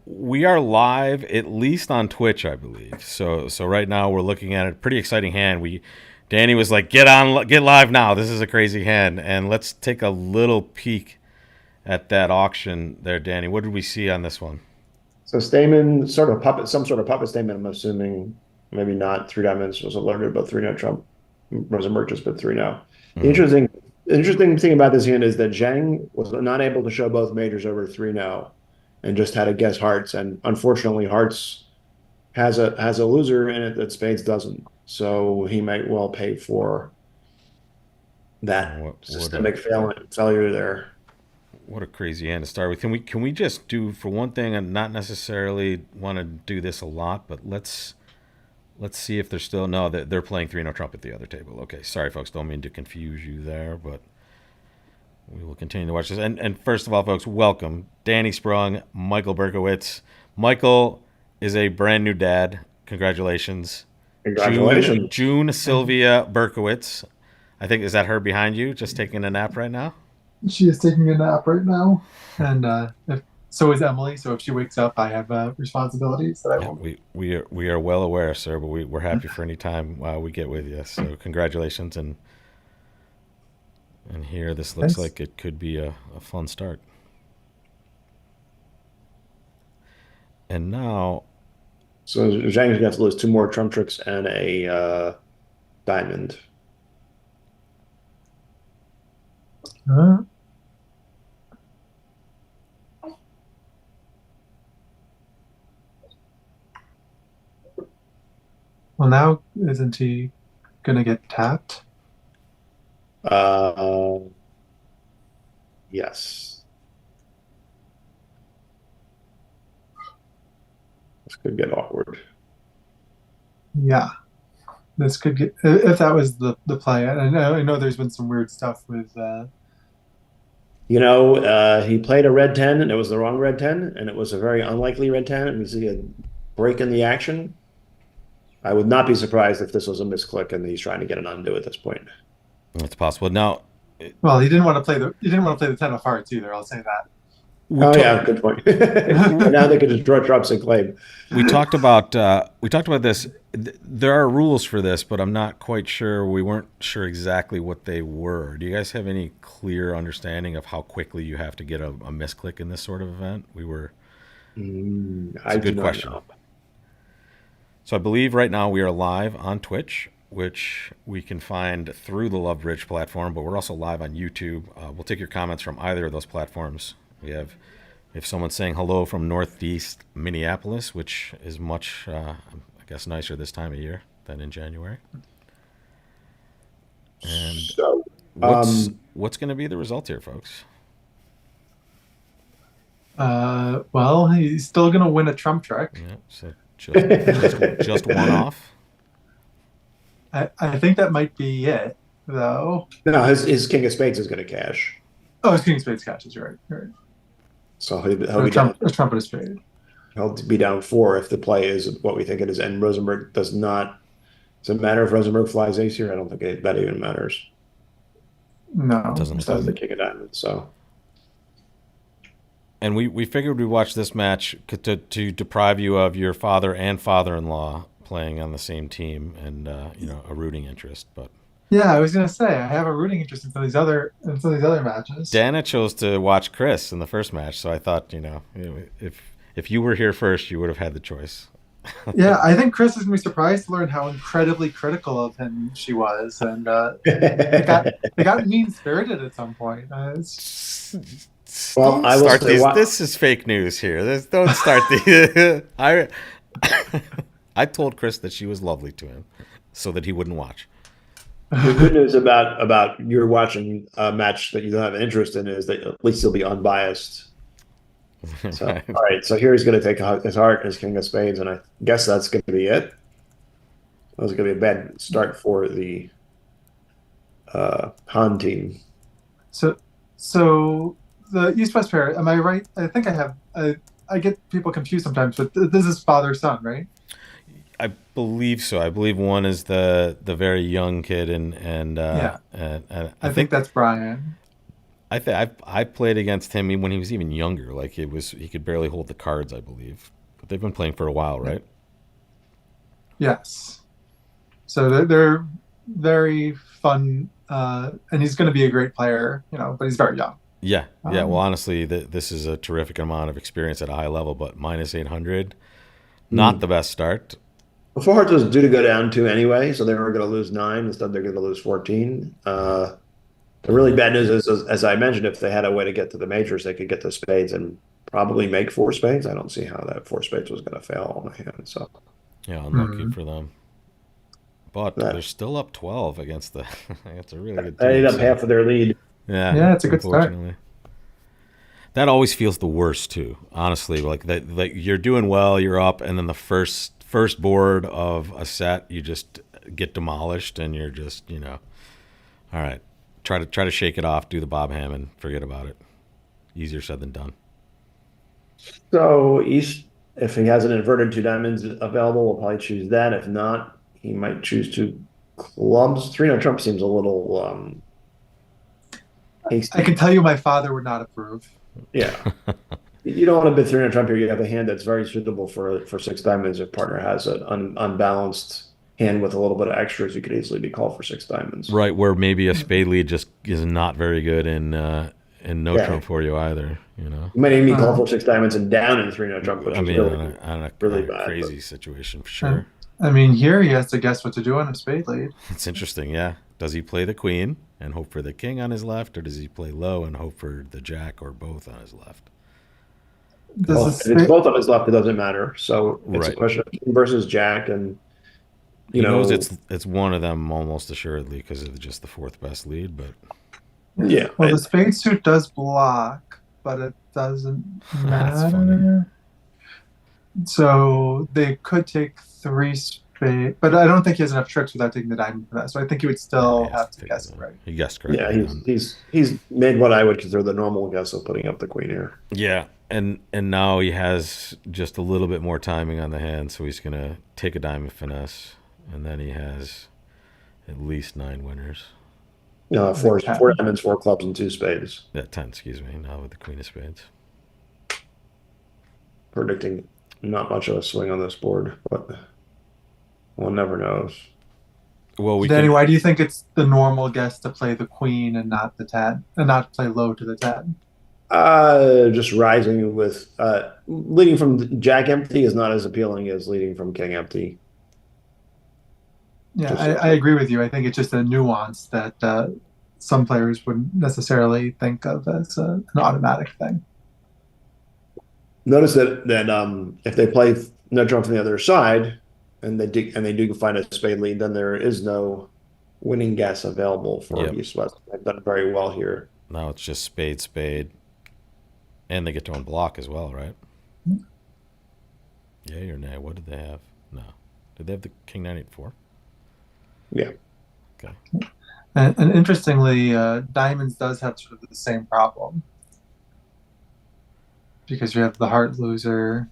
we are live at least on Twitch, I believe. So right now we're looking at a pretty exciting hand. Danny was like, get live now. This is a crazy hand, and let's take a little peek at that auction there, Danny. What did we see on this one? So Stamen, sort of puppet, some sort of puppet statement, I'm assuming. Maybe not. Three diamonds was alerted, but three now Trump. Rosenberg just put three now. The Mm-hmm. interesting thing about this hand is that Zhang was not able to show both majors over three now and just had to guess hearts. And unfortunately, hearts has a loser in it that spades doesn't. So he might well pay for that systemic failure there. What a crazy hand to start with. Can we just do, for one thing, and not necessarily want to do this a lot, but let's see if they're still, no, they're playing 3 no Trump at the other table. Okay, sorry folks, don't mean to confuse you there, but we will continue to watch this. And first of all, folks, welcome Danny Sprung, Michael Berkowitz. Michael is a brand new dad. Congratulations. Congratulations. June Sylvia Berkowitz. I think, is that her behind you, just taking a nap right now? She is taking a nap right now, and so is Emily. So if she wakes up, I have responsibilities that I Yeah, won't. we are well aware, sir, but we're happy for any time we get with you. So congratulations, and here this looks Thanks. like it could be a fun start. And now, So Zhang's got to lose two more trump tricks and a diamond. Uh, well, now isn't he gonna get tapped? Uh, yes. This could get awkward. Yeah, this could get if that was the play. I know there's been some weird stuff with. He played a red 10 and it was the wrong red 10, and it was a very unlikely red 10. And we see a break in the action. I would not be surprised if this was a misclick and he's trying to get an undo at this point. it's possible. Now, Well, he didn't want to play the 10 of hearts either. I'll say that. Oh, yeah, good point. Now they could just draw drops and claim. we talked about this. There are rules for this, but I'm not quite sure. We weren't sure exactly what they were. Do you guys have any clear understanding of how quickly you have to get a misclick in this sort of event? It's I a do good not question. know. So I believe right now we are live on Twitch, which we can find through the Love Bridge platform, but we're also live on YouTube. We'll take your comments from either of those platforms. We have, if someone's saying hello from Northeast Minneapolis, which is much, I guess, nicer this time of year than in January. And So, what's going to be the result here, folks? Well, he's still gonna win a trump trick. Yeah, so just one off. I think that might be it, though. no, his king of spades is going to cash. Oh, it's King of Spades catches. You're right. You're right. So he'll So be down. a trump and a spade. He'll be down four if the play is what we think it is. And Rosenberg does not. Does it matter if Rosenberg flies ace here? I don't think that even matters. No, Doesn't Besides the king of diamonds. So. And we figured we'd watch this match to deprive you of your father and father-in-law playing on the same team and a rooting interest. But Yeah, I was gonna say I have a rooting interest in some of these other matches. Dana chose to watch Chris in the first match, so I thought if you were here first, you would have had the choice. Yeah, I think Chris is gonna be surprised to learn how incredibly critical of him she was, and it got mean spirited at some point. Well, I will say This is fake news here. Don't start the. I told Chris that she was lovely to him, so that he wouldn't watch. the good news about you're watching a match that you don't have an interest in is that at least you'll be unbiased. So, all right. So here he's going to take his heart, his king of spades, and I guess that's going to be it. That was going to be a bad start for the Han team. So the East-West pair. Am I right? I think I have. I get people confused sometimes, but this is father-son, right? I believe so. I believe one is the very young kid, and Yeah. and I think that's Brian. I played against him when he was even younger. Like he could barely hold the cards, I believe. But they've been playing for a while, right? Yes. So they're very fun, and he's going to be a great player, but he's very young. Yeah, yeah. Well, Um, honestly, this is a terrific amount of experience at a high level, but minus 800, not Hmm. the best start. Before Hearts was due to go down two anyway, so they were going to lose nine. Instead, they're going to lose 14. The really Yeah, bad news is, as I mentioned, if they had a way to get to the majors, they could get to spades and probably make four spades. I don't see how that four spades was going to fail on the hand. So yeah. Unlucky hmm. for them, but they're that, still up 12 against the. That's a really good that ate team. up So half of their lead. yeah, Yeah, it's a good start. unfortunately. That always feels the worst too. Honestly, like you're doing well, you're up, and then the first board of a set, you just get demolished, and you're just all right. Try to shake it off, do the Bob Hammond, forget about it. Easier said than done. So East, if he has an inverted two diamonds available, we'll probably choose that. If not, he might choose two clubs. Three no trump seems a little I hasty. can tell you my father would not approve. Yeah. You don't want to bid three no trump here. You have a hand that's very suitable for six diamonds. If partner has an unbalanced hand with a little bit of extras, you could easily be called for six diamonds. Right, where maybe a spade lead just is not very good in no Yeah. trump for you either. You know, You might even be called Uh, for six diamonds and down in three no trump, which I is mean, really, on really a bad. But crazy situation for and, sure. I mean, here he has to guess what to do on a spade lead. It's interesting. Yeah, does he play the queen and hope for the king on his left, or does he play low and hope for the jack or both on his left? Does well, a if it's spade? both on his left, it doesn't matter. So it's a Right. question of king versus jack, and you He knows know, it's one of them almost assuredly because of just the fourth best lead. But yeah. Well, the spade suit does block, but it doesn't that's funny. matter. So they could take three spade, but I don't think he has enough tricks without taking the diamond for that. So I think he would Yeah, he still has have to to take guess it. it right. He guessed Yeah, correctly on. he's made what I would consider the normal guess of putting up the queen here. Yeah, and now he has just a little bit more timing on the hand, so he's gonna take a diamond finesse, and then he has at least 9 winners. I think Four 10. diamonds, four clubs, and two spades. Yeah, 10, excuse me. Now with the queen of spades. Predicting not much of a swing on this board, but one never knows. Well, we Danny, can. why do you think it's the normal guess to play the queen and not the 10, and not play low to the 10? Just rising with leading from jack empty is not as appealing as leading from king empty. Yeah, Just I agree with you. I think it's just a nuance that some players wouldn't necessarily think of as an automatic thing. notice that if they play no trump from the other side, and they do find a spade lead, then there is no winning guess available for Yep. East West. They've done very well here. Now it's just spade, spade, and they get to unblock as well, right? Yay or nay? What did they have? No. Did they have the king 9 8 4? Yeah. Okay. And interestingly, diamonds does have sort of the same problem because you have the heart loser,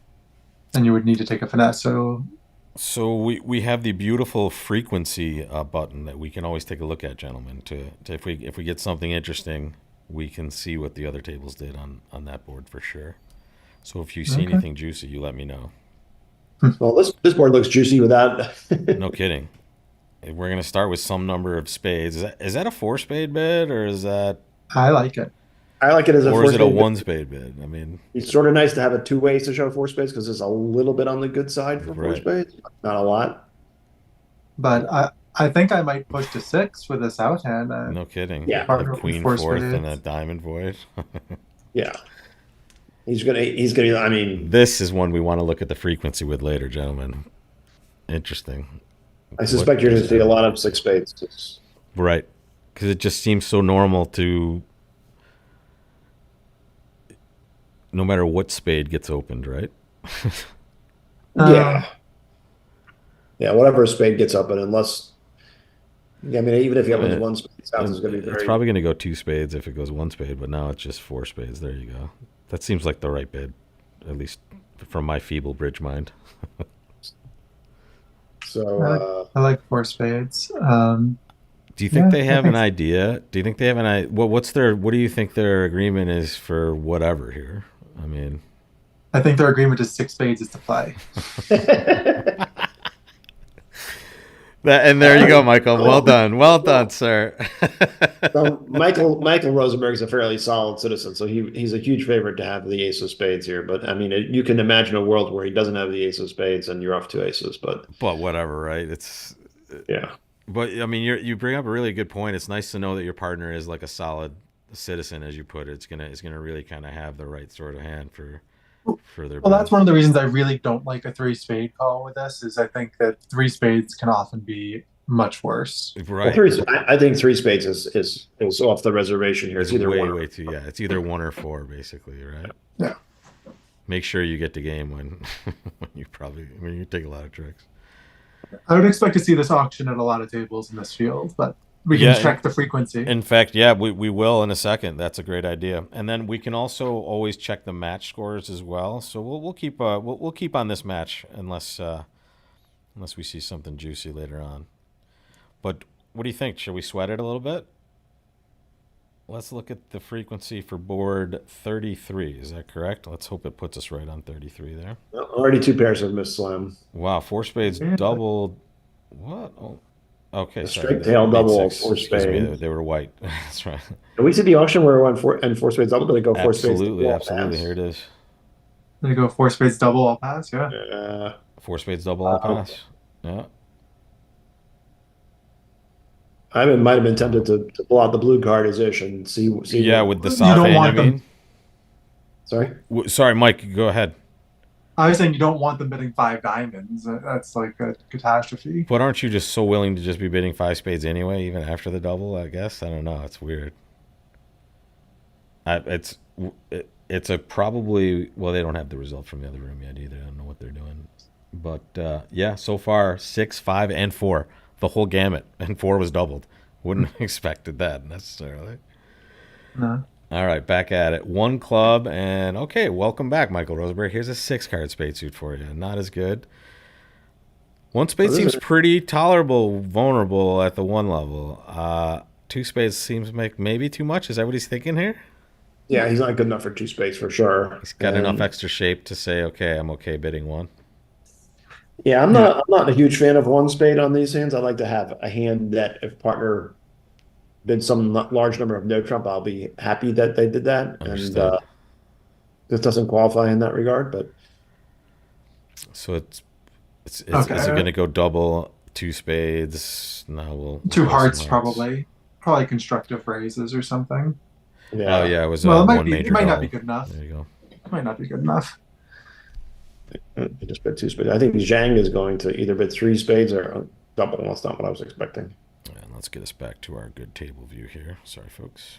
and you would need to take a finesse. So we have the beautiful frequency button that we can always take a look at, gentlemen. To if we get something interesting, we can see what the other tables did on that board for sure. So if you see Okay. anything juicy, you let me know. Well, this board looks juicy without. No kidding. We're gonna start with some number of spades. Is that a four spade bid or is that I like it. I like it as a or four is it a spade. one spade bid? I mean, It's sort of nice to have it two ways to show four spades because it's a little bit on the good side for four right. spades, not a lot. But I think I might push to 6 with this out hand. No kidding. Yeah. A Partner with queen four fourth and a spades. diamond void. Yeah, he's gonna. I mean, This is one we want to look at the frequency with later, gentlemen. Interesting. I suspect you're What going to see a is lot of six spades. right? Because it just seems so normal to no matter what spade gets opened, right? Uh, Yeah, yeah. Whatever a spade gets up, and unless I mean, even if he opens one spade, south is going to be It's very. probably going to go two spades if it goes one spade, but now it's just four spades. There you go. That seems like the right bid, at least from my feeble bridge mind. So I like four spades. Do you think Yeah, they I have an think so. idea? Do you think they have an idea? What do you think their agreement is for whatever here? I mean, I think their agreement is six spades is to play. and there you go, Michael. Well done, sir. So Michael Rosenberg is a fairly solid citizen, so he's a huge favorite to have the ace of spades here. But I mean, you can imagine a world where he doesn't have the ace of spades and you're off two aces. But But whatever, right? yeah, But I mean, you bring up a really good point. It's nice to know that your partner is like a solid citizen, as you put it. It's gonna really kind of have the right sort of hand for their Well, that's best. one of the reasons I really don't like a three spade call with this. Is I think that three spades can often be much worse. well, Right. I think three spades is off the reservation here. It's It's either way one. way too. Yeah, it's either one or four, basically, right? Yeah. Make sure you get the game when when you take a lot of tricks. I would expect to see this auction at a lot of tables in this field, but we can Yeah, check the frequency. In fact, yeah, we will in a second. That's a great idea. And then we can also always check the match scores as well. So we'll keep we'll keep on this match unless we see something juicy later on. But what do you think? Should we sweat it a little bit? Let's look at the frequency for board 33. Is that correct? Let's hope it puts us right on 33 there. Already two pairs have missed slam. Wow, four spades Yeah. doubled. What? Oh, okay, A sorry. straight tail double, Eight, six. four Excuse me, spades. they were white. That's right. Can we see the auction where it went four spades double? Did it go four spades? Absolutely, double absolutely. pass? Here it is. There you go, four spades double, I'll pass. Yeah. Four spades double all Wow. pass. Yeah. I might have been tempted to pull out the blue card as ish and see. Yeah, with the You soft don't hand, want you them. mean? Sorry. Sorry, Mike, go ahead. I was saying you don't want them bidding five diamonds. That's like a catastrophe. But aren't you just so willing to just be bidding five spades anyway, even after the double, I guess? I don't know. It's weird. It's it's a probably, well, they don't have the result from the other room yet either. I don't know what they're doing. But yeah, so far 6, 5, and 4. The whole gamut. And 4 was doubled. Wouldn't have expected that necessarily. No. All right, back at it. One club, and okay, welcome back, Michael Rosenberg. Here's a 6-card spade suit for you. Not as good. One spade seems pretty tolerable, vulnerable at the one level. Two spades seems like maybe too much. Is that what he's thinking here? Yeah, he's not good enough for two spades for sure. He's got enough extra shape to say, okay, I'm okay bidding one. Yeah, I'm not a huge fan of one spade on these hands. I like to have a hand that if partner bid some large number of no trump, I'll be happy that they did that. Understood. And this doesn't qualify in that regard, but So is it Okay. going to go double, two spades? No, we'll Two go hearts, some probably. Probably constructive raises or something. yeah. Oh yeah, it was Well, it might one be. major It might not double. be good enough. There you go. It might not be good enough. He just bid two spades. I think Zhang is going to either bid three spades or double. That's not what I was expecting. And let's get us back to our good table view here. Sorry, folks.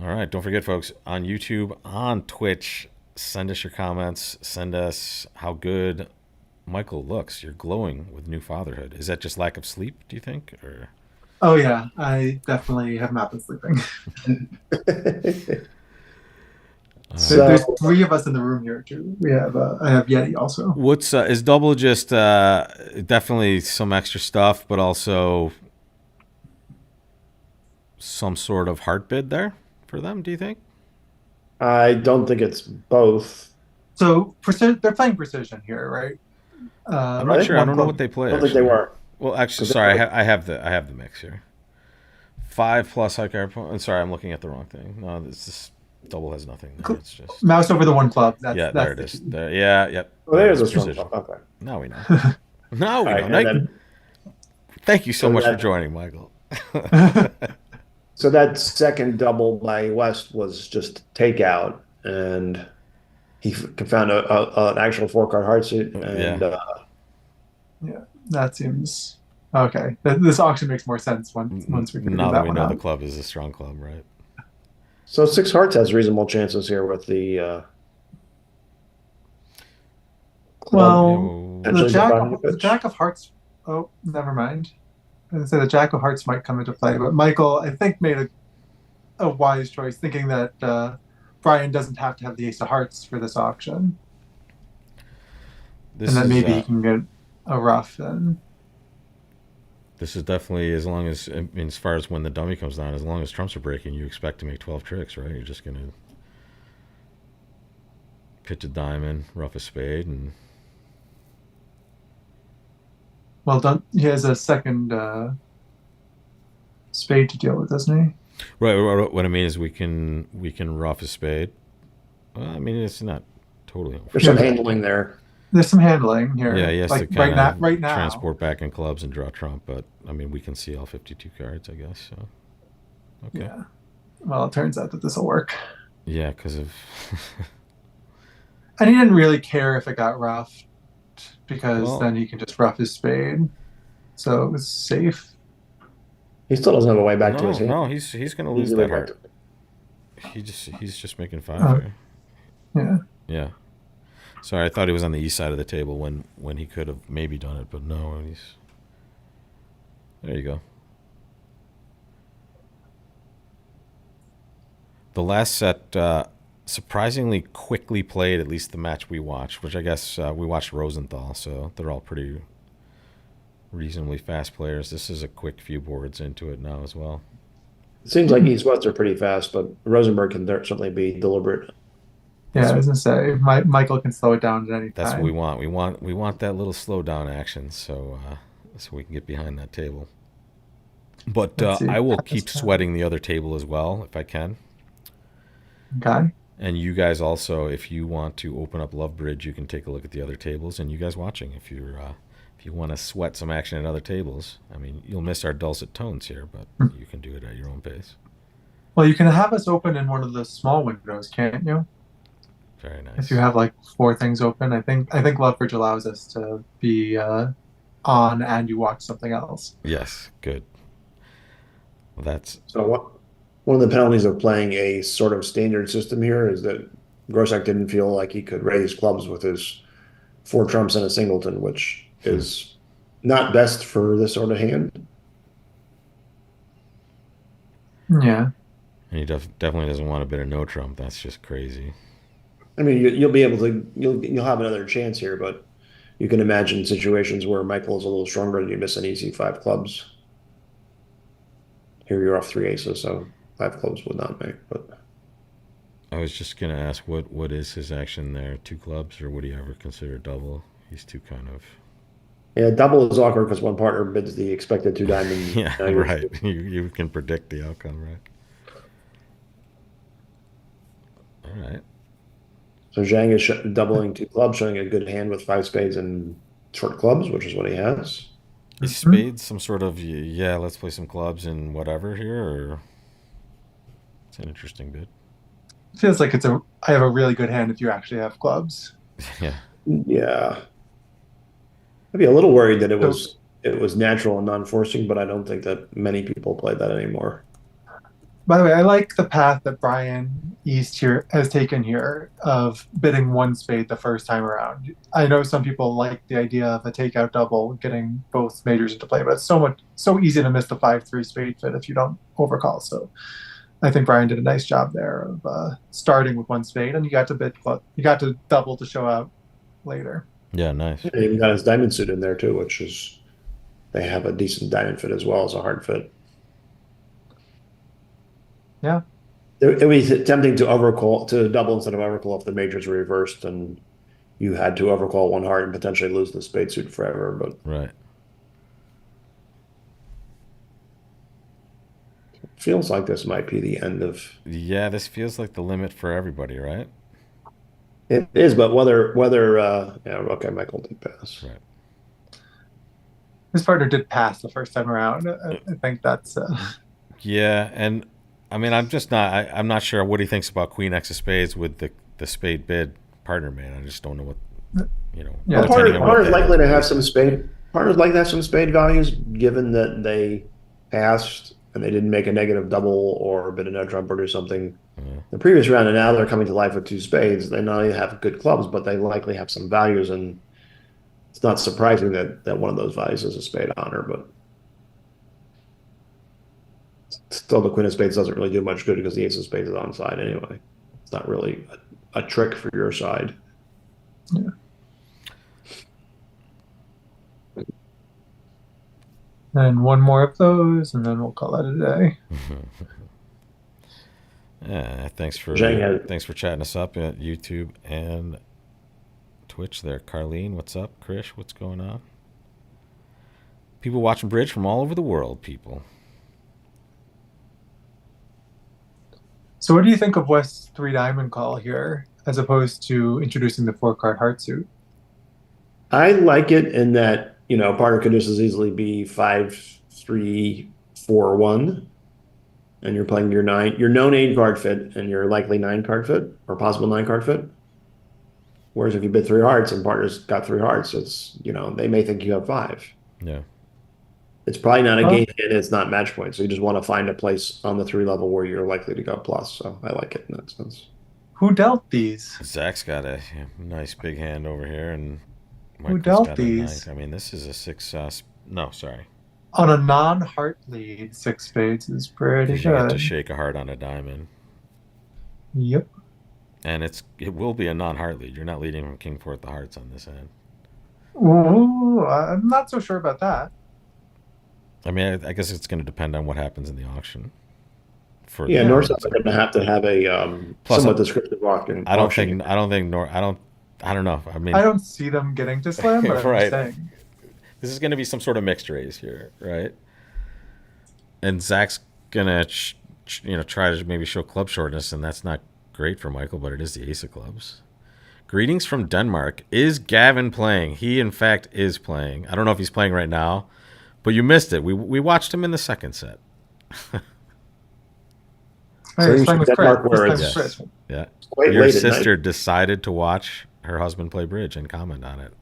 All right, don't forget, folks, on YouTube, on Twitch, send us your comments. Send us how good Michael looks. You're glowing with new fatherhood. Is that just lack of sleep, do you think? Or Oh yeah, I definitely have not been sleeping. So- There's three of us in the room here too. I have Yeti also. what's is double just definitely some extra stuff, but also some sort of heart bid there for them, do you think? I don't think it's both. So they're playing precision here, right? I'm not sure. I don't know what they play. I don't think they actually. were. Well, actually, 'Cause sorry, they- I have the mix here. 5 plus high card. I'm sorry, I'm looking at the wrong thing. No, this double has nothing there. It's just Mouse over the one club. That's, yeah, that's there it the is. key. There, yeah. Oh, there's a That's strong precision. club. Okay. Now we know. Now we All know. right, and Thank you so so much for that- joining, Michael. So that second double by West was just takeout, and he found an actual 4-card heart suit, and Yeah, that seems okay. This auction makes more sense once we figure Now that that we one know out. the club is a strong club, right? so 6 hearts has reasonable chances here with the. Well, Yeah, the Potentially jack, dividing the the pitch. jack of hearts. Oh, never mind. I was gonna say the jack of hearts might come into play, but Michael, I think, made a wise choice, thinking that Brian doesn't have to have the ace of hearts for this auction, This and then is, maybe he can get a rough then. This is definitely, as long as, I mean, as far as when the dummy comes down, as long as trumps are breaking, you expect to make 12 tricks, right? You're just going to pitch a diamond, rough a spade, and Well done. He has a second spade to deal with, doesn't he? right. What I mean is we can rough a spade. Well, I mean, it's not totally over. There's Yeah, some handling there. there's some handling here. Yeah, he has to Like kind of right now. transport back in clubs and draw trump, but I mean, we can see all 52 cards, I guess. So okay, Yeah. Well, it turns out that this will work. yeah, because of And he didn't really care if it got roughed because well, then he can just rough his spade. So it was safe. He still doesn't have a way back to his hand. no, he's going to lose Easily that back heart. to He's just making five Uh, here. yeah. Yeah. Sorry, I thought he was on the east side of the table when he could have maybe done it, but no, he's there. You go. The last set surprisingly quickly played, at least the match we watched, which I guess we watched Rosenthal, so they're all pretty reasonably fast players. This is a quick few boards into it now as well. It seems like East West are pretty fast, but Rosenberg can certainly be deliberate. Yeah, I was gonna say Michael can slow it down at any That's time. what we want. We want that little slow down action, so we can get behind that table. But Let's see. I will keep sweating the other table as well if I can. Okay. And you guys also, if you want to open up Love Bridge, you can take a look at the other tables. And you guys watching, if you want to sweat some action at other tables, I mean, you'll miss our dulcet tones here, but you can do it at your own pace. Well, you can have us open in one of the small windows, can't you? Very nice. If you have like 4 things open, I think Love Bridge allows us to be on and you watch something else. Yes, good. Well, that's So one of the penalties of playing a sort of standard system here is that Grosek didn't feel like he could raise clubs with his 4 trumps and a singleton, which is not best for this sort of hand. Yeah. and he definitely doesn't want a bit of no trump. That's just crazy. I mean, you'll be able to you'll have another chance here, but you can imagine situations where Michael is a little stronger and you miss an easy 5 clubs. Here you're off 3 aces, so 5 clubs would not make. But I was just gonna ask what is his action there? 2 clubs, or would he ever consider double? He's too kind of yeah, double is awkward because one partner bids the expected 2 diamond. yeah, right. You can predict the outcome, right? All right. So Zhang is doubling 2 clubs, showing a good hand with 5 spades and short clubs, which is what he has. Is spades some sort of yeah? Let's play some clubs and whatever here, or it's an interesting bid. It feels like I have a really good hand if you actually have clubs. Yeah. Yeah, I'd be a little worried that it was natural and non-forcing, but I don't think that many people play that anymore. By the way, I like the path that Brian East here has taken here of bidding 1 spade the first time around. I know some people like the idea of a takeout double, getting both majors into play, but it's so easy to miss the 5-3 spade fit if you don't overcall. So I think Brian did a nice job there of starting with 1 spade, and you got to double to show out later. Yeah, nice. He even got his diamond suit in there too, which is they have a decent diamond fit as well as a hard fit. Yeah. It would be tempting to double instead of overcall if the majors were reversed and you had to overcall 1 heart and potentially lose the spade suit forever. But Right. it feels like this might be the end of. Yeah, this feels like the limit for everybody, right? It is, but whether yeah, okay, Michael did pass. Right. His partner did pass the first time around. I think that's Yeah, and I mean, I'm not sure what he thinks about Queen X of Spades with the spade bid partner man. I just don't know what Yeah, Well, depending on what partner's that likely is. to have some spade. Partners like to have some spade values, given that they passed and they didn't make a negative double or bid a no trumpet or something Yeah. the previous round, and now they're coming to life with 2 spades. They not only have good clubs, but they likely have some values, and it's not surprising that one of those values is a spade honor. But still, the queen of spades doesn't really do much good because the ace of spades is on side anyway. It's not really a trick for your side. Yeah. And one more of those, and then we'll call that a day. Yeah, thanks for Zhang had chatting us up at YouTube and Twitch there. Carlene, what's up? Krish, what's going on? People watching bridge from all over the world, people. So what do you think of West's 3 diamond call here, as opposed to introducing the 4 card heart suit? I like it in that, partner could just as easily be 5-3-4-1, and you're playing your known 8 card fit and your likely 9 card fit or possible 9 card fit. Whereas if you bid 3 hearts and partner's got 3 hearts, it's, they may think you have 5. Yeah. It's probably not a Huh? game and it's not match point. So you just want to find a place on the 3 level where you're likely to go plus. So I like it in that sense. Who dealt these? Zach's got a nice big hand over here, and Who Michael's dealt got these? a 9. I mean, this is a 6. No, sorry. On a non-heart lead, 6 spades is pretty Because you get to good. shake a heart on a diamond. Yep. And it will be a non-heart lead. You're not leading from king 4 with the hearts on this hand. Ooh, I'm not so sure about that. I mean, I guess it's going to depend on what happens in the auction. Yeah, North are going to have a Plus, somewhat descriptive auction. I don't think I don't know. I mean, I don't see them getting to slam, but I'm Right. just saying. this is going to be some sort of mixed raise here, right? And Zach's going to try to maybe show club shortness, and that's not great for Michael, but it is the ace of clubs. Greetings from Denmark. Is Gavin playing? He, in fact, is playing. I don't know if he's playing right now, but you missed it. We watched him in the second set. Hey, So he's you playing should with Denmark Chris. where He's it's playing with Chris. Yeah. quite Your late at night. sister decided to watch her husband play bridge and comment on it.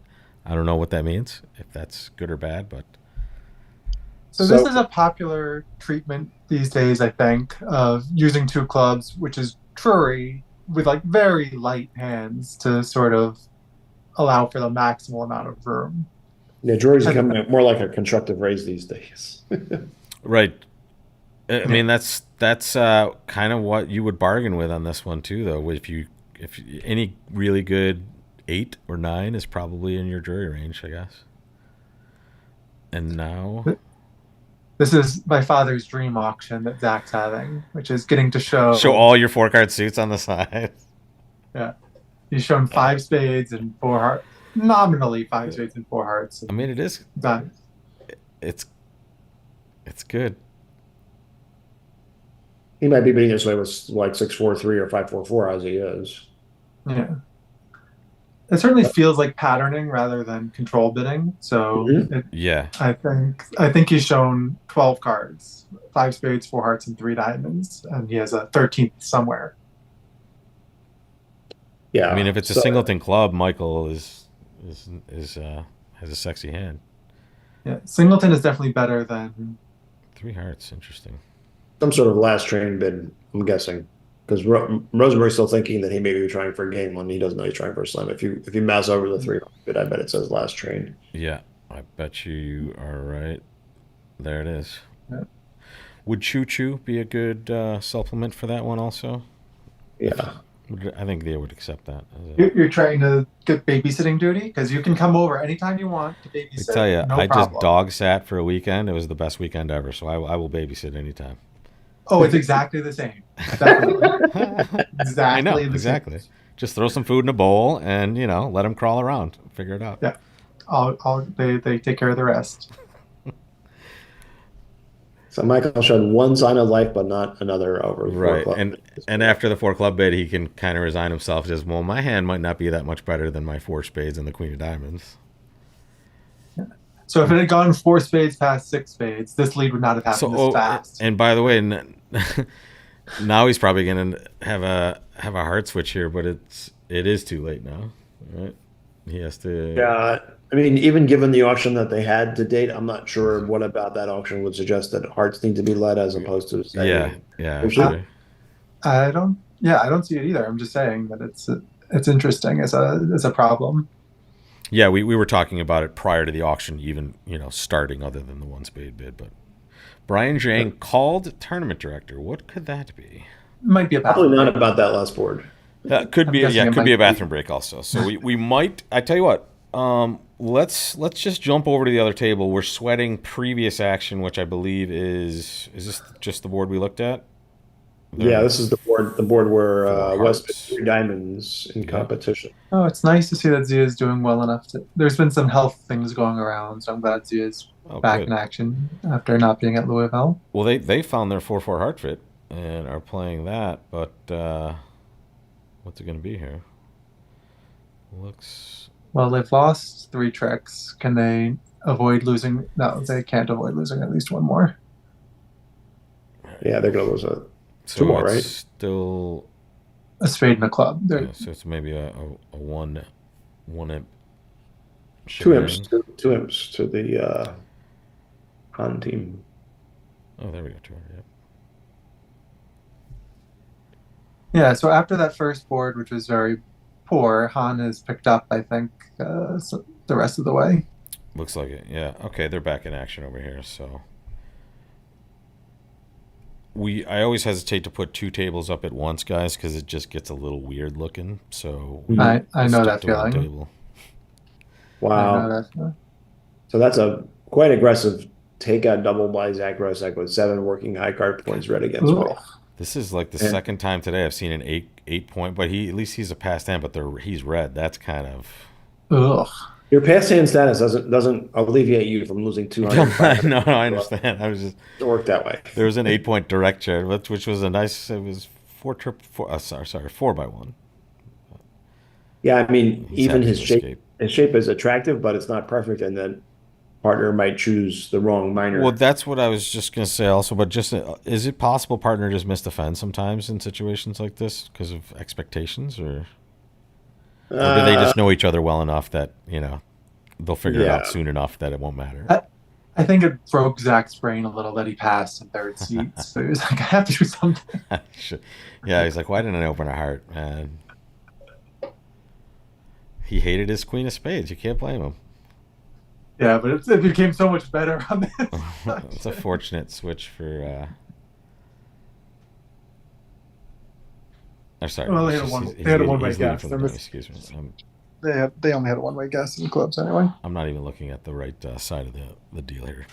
I don't know what that means, if that's good or bad, but So this is a popular treatment these days, I think, of using 2 clubs, which is Drury, with like very light hands to sort of allow for the maximal amount of room. Yeah, Drury's becoming more like a constructive raise these days. right. I mean, that's kind of what you would bargain with on this one too, though. If any really good 8 or 9 is probably in your jury range, I guess. And now, This is my father's dream auction that Zach's having, which is getting to show all your 4-card suits on the side. Yeah, he's shown 5 spades and 4 hearts, nominally 5 spades and 4 hearts. I mean, it is. Done. It's good. He might be beating this way with like 6-4-3 or 5-4-4 as he is. Yeah. It certainly feels like patterning rather than control bidding. So Yeah. I think he's shown 12 cards, 5 spades, 4 hearts, and 3 diamonds, and he has a 13th somewhere. Yeah. I mean, if it's a singleton club, Michael has a sexy hand. Yeah, singleton is definitely better than 3 hearts. Interesting. Some sort of last train bid, I'm guessing. Because Rosenberg's still thinking that he may be trying for a game when he doesn't know he's trying for a slam. If you mouse over the 3 bid, I bet it says last train. Yeah, I bet you are right. There it is. Yeah. Would Choo Choo be a good supplement for that one also? Yeah. I think they would accept that. You're trying to get babysitting duty because you can come over anytime you want to babysit. I tell you, no I problem. just dog sat for a weekend. It was the best weekend ever. So I will babysit anytime. Oh, it's exactly the same. Definitely. Exactly. I know, the exactly. Same. Just throw some food in a bowl and let them crawl around. Figure it out. Yeah. They take care of the rest. So Michael showed one sign of life, but not another over. Right, and after the 4 club bid, he can kind of resign himself. Just, well, my hand might not be that much better than my 4 spades and the queen of diamonds. Yeah. So if it had gone 4 spades past 6 spades, this lead would not have happened this fast. And by the way, now he's probably going to have a heart switch here, but it is too late now, right? He has to. Yeah, I mean, even given the auction that they had to date, I'm not sure what about that auction would suggest that hearts need to be led as opposed to saying, yeah. Sure. I don't see it either. I'm just saying that it's interesting as a problem. Yeah, we were talking about it prior to the auction even, starting, other than the 1 spade bid. But Brian Zhang called tournament director. What could that be? Might be a probably not about that last board. Could be a bathroom break also. So we might. I tell you what, Let's just jump over to the other table. We're sweating previous action, which I believe is this just the board we looked at? There Yeah, are this is the board where four West put hearts. three diamonds in Yep. competition. Oh, it's nice to see that Zia's doing well enough to. There's been some health things going around, so I'm glad Zia's Oh, back in good. action after not being at Louisville. Well, they found their 4/4 heart fit and are playing that, but what's it going to be here? Looks. Well, they've lost three tricks. Can they avoid losing? No, they can't avoid losing at least one more. Yeah, they're gonna lose two So more, it's right? still. A spade and a club. Yeah, so it's maybe a one imp Two imps, shebang. two imps to the Han team. Oh, there we go. 200. Yep. Yeah, so after that first board, which was very poor, Han has picked up, I think, the rest of the way. Looks like it. Yeah. Okay, they're back in action over here. So I always hesitate to put two tables up at once, guys, because it just gets a little weird looking. So I we'll know stick that to one feeling. table. I know Wow. that feeling. So that's a quite aggressive takeout double by Zach Rosek with 7 working high card points red against Ooh, white. This is like the And second time today I've seen an 8 point, but at least he's a past hand, but he's red. That's kind of. ugh. your pass hand status doesn't alleviate you from losing 200, No, 500. I understand. I was just It work that way. there was an 8 point direct chair, which was a nice. It was four. Sorry, 4x1. Yeah, I mean, He's even happy his to shape escape. his shape is attractive, but it's not perfect, and then partner might choose the wrong Well, minor. that's what I was just gonna say also. But just is it possible partner just missed the fence sometimes in situations like this because of expectations, or do they Uh, just know each other well enough that they'll figure it out yeah. soon enough that it won't matter? I, I think it broke Zach's brain a little that he passed in third seats, but he was like, I have to do something. Yeah, he's like, why didn't I open a heart? And he hated his queen of spades. You can't blame him. Yeah, but it became so much better on this It's a section. fortunate switch for. I'm sorry. Well, they It's had a just, one they had a one way he's leaving guess. for the money. Excuse me. They only had a one way guess in clubs anyway. I'm not even looking at the right side of the deal here.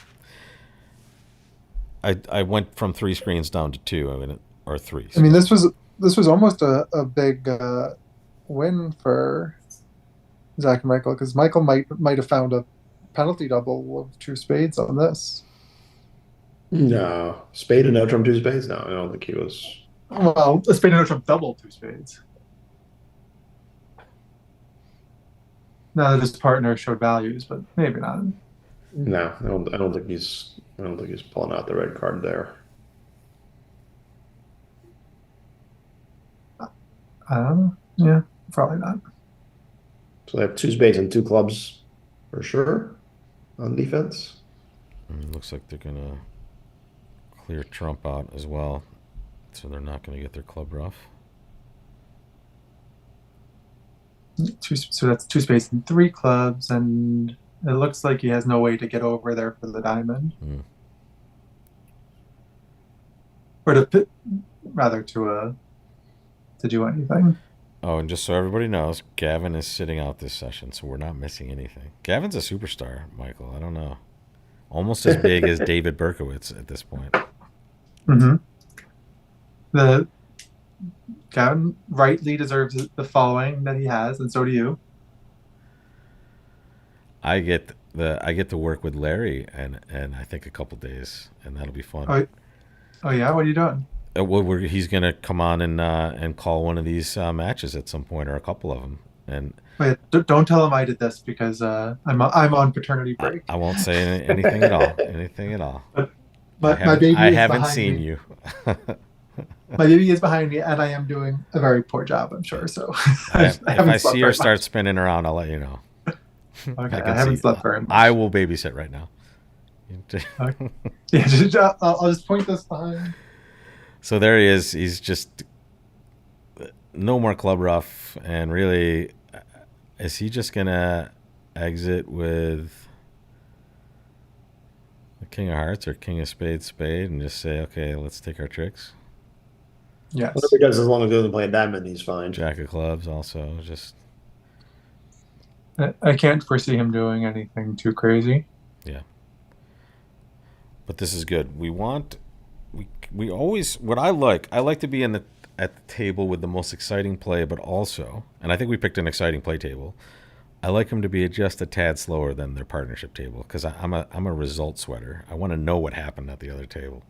I went from 3 screens down to 2. I mean, or 3. I mean, Excuse me. this was almost a big win for Zach and Michael because Michael might have found a penalty double of two spades on this. No. Spade and no trump two spades? No, I don't think he was. Well, a spade and no trump double two spades. Now that his partner showed values, but maybe not. No, I don't think he's pulling out the red card there. Yeah, probably not. So they have 2 spades and 2 clubs for sure on defense. Looks like they're gonna clear Trump out as well, so they're not gonna get their club rough. So that's two spades and three clubs, and it looks like he has no way to get over there for the diamond, Mm. or rather to do anything. Oh, and just so everybody knows, Gavin is sitting out this session, so we're not missing anything. Gavin's a superstar, Michael. I don't know. Almost as big as David Berkowitz at this point. Mm-hmm. The Gavin rightly deserves the following that he has, and so do you. I get to work with Larry and I think a couple days, and that'll be fun. Oh yeah, what are you doing? He's gonna come on and call one of these matches at some point, or a couple of them, and Wait, don't tell him I did this because I'm on paternity break. I won't say anything at all. Anything at all. But my baby I is haven't behind seen me. you. My baby is behind me, and I am doing a very poor job, I'm sure. So If I I haven't see slept her very start much. spinning around, I'll let you know. Okay, I I can haven't see. slept very much. I will babysit right now. Okay. Yeah, I'll just point this behind. So there he is. He's just no more club rough, and really, is he just gonna exit with the King of Hearts or King of Spades, Spade, and just say, "Okay, let's take our tricks." Yes. Whatever he does, as long as he doesn't play a diamond, he's fine. Jack of Clubs, also just I can't foresee him doing anything too crazy. Yeah. But this is good. We always what I like to be in the at the table with the most exciting play, but also, and I think we picked an exciting play table. I like them to be just a tad slower than their partnership table because I'm a result sweater. I want to know what happened at the other table.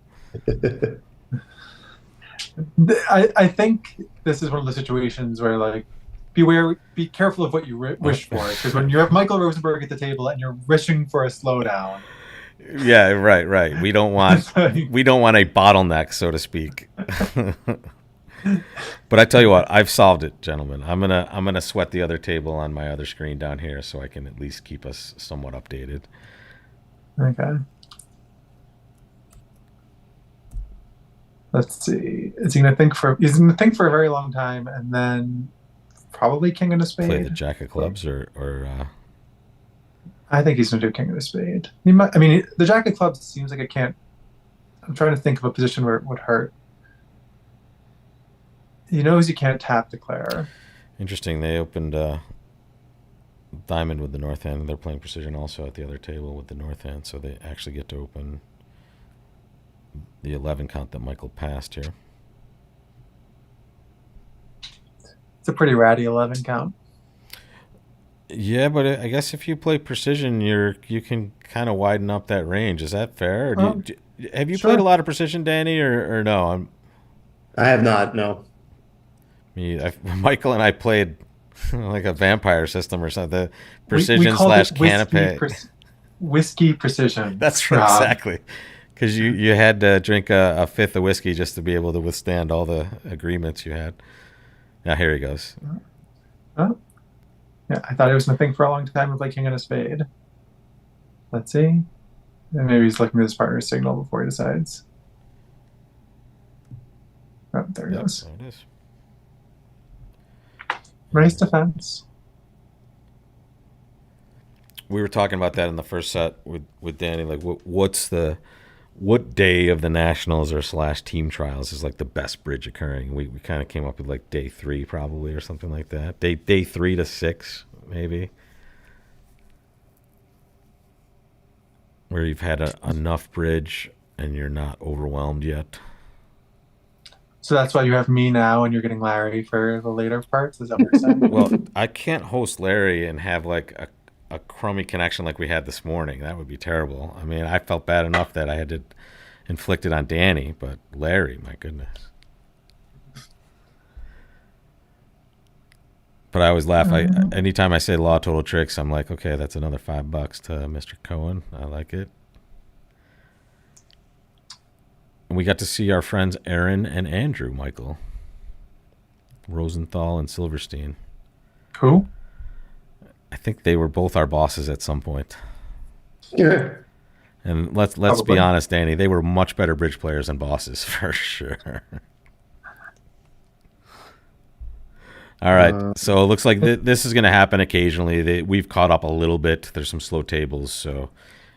I think this is one of the situations where like be careful of what you wish for, because when you have Michael Rosenberg at the table and you're wishing for a slowdown. Yeah, right. We don't want a bottleneck, so to speak. But I tell you what, I've solved it, gentlemen. I'm gonna sweat the other table on my other screen down here, so I can at least keep us somewhat updated. Okay. Let's see. He's gonna think for a very long time, and then probably king and a spade. Play the jack of clubs, or I think he's gonna do king and a spade. He might. I mean, the jack of clubs seems like it can't. I'm trying to think of a position where it would hurt. He knows he can't tap declare. Interesting. They opened diamond with the north hand. They're playing precision also at the other table with the north hand, so they actually get to open the 11 count that Michael passed here. It's a pretty ratty 11 count. Yeah, but I guess if you play precision, you can kind of widen up that range. Is that fair? Have you played a lot of precision, Danny, or no? I have not. No. Michael and I played like a vampire system or something. The precision slash canapé. Whiskey precision. That's right, exactly. Because you had to drink a fifth of whiskey just to be able to withstand all the agreements you had. Now here he goes. Oh. Yeah, I thought it was nothing for a long time with like king and a spade. Let's see. And maybe he's looking at his partner's signal before he decides. Oh, there he goes. There it is. Nice defense. We were talking about that in the first set with Danny. Like, what day of the nationals or / team trials is like the best bridge occurring? We kind of came up with like day 3 probably or something like that. Day 3 to 6 maybe, where you've had enough bridge and you're not overwhelmed yet. So that's why you have me now, and you're getting Larry for the later parts. Is that what you're saying? Well, I can't host Larry and have like a crummy connection like we had this morning. That would be terrible. I mean, I felt bad enough that I had to inflict it on Danny, but Larry, my goodness. But I always laugh. Anytime I say law total tricks, I'm like, okay, that's another $5 to Mr. Cohen. I like it. And we got to see our friends Aaron and Andrew, Michael. Rosenthal and Silverstein. Who? I think they were both our bosses at some point. Yeah. And let's be honest, Danny, they were much better bridge players than bosses for sure. All right, so it looks like this is going to happen occasionally. We've caught up a little bit. There's some slow tables, so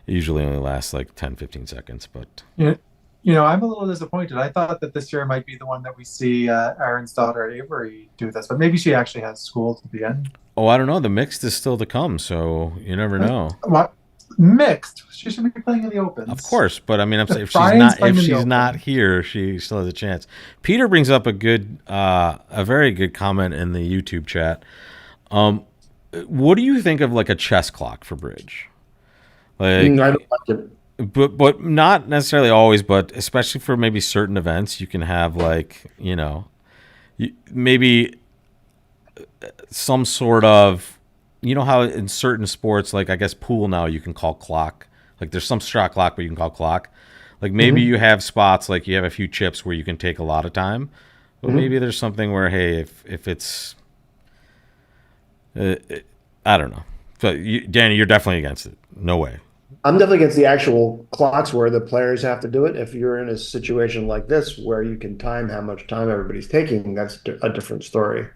it usually only lasts like 10, 15 seconds. But I'm a little disappointed. I thought that this year might be the one that we see Aaron's daughter Avery do this, but maybe she actually has school to the end. Oh, I don't know. The mixed is still to come, so you never know. What? Mixed? She should be playing in the Opens. Of course, but I mean, I'm saying if she's not here, she still has a chance. Peter brings up a very good comment in the YouTube chat. What do you think of like a chess clock for bridge? Like, I don't like it. But not necessarily always, but especially for maybe certain events, you can have like maybe some sort of. You know how in certain sports, like I guess pool now, you can call clock. Like there's some shot clock, but you can call clock. Like maybe you have spots, like you have a few chips where you can take a lot of time. But maybe there's something where, hey, if it's, I don't know. So Danny, you're definitely against it. No way. I'm definitely against the actual clocks where the players have to do it. If you're in a situation like this where you can time how much time everybody's taking, that's a different story.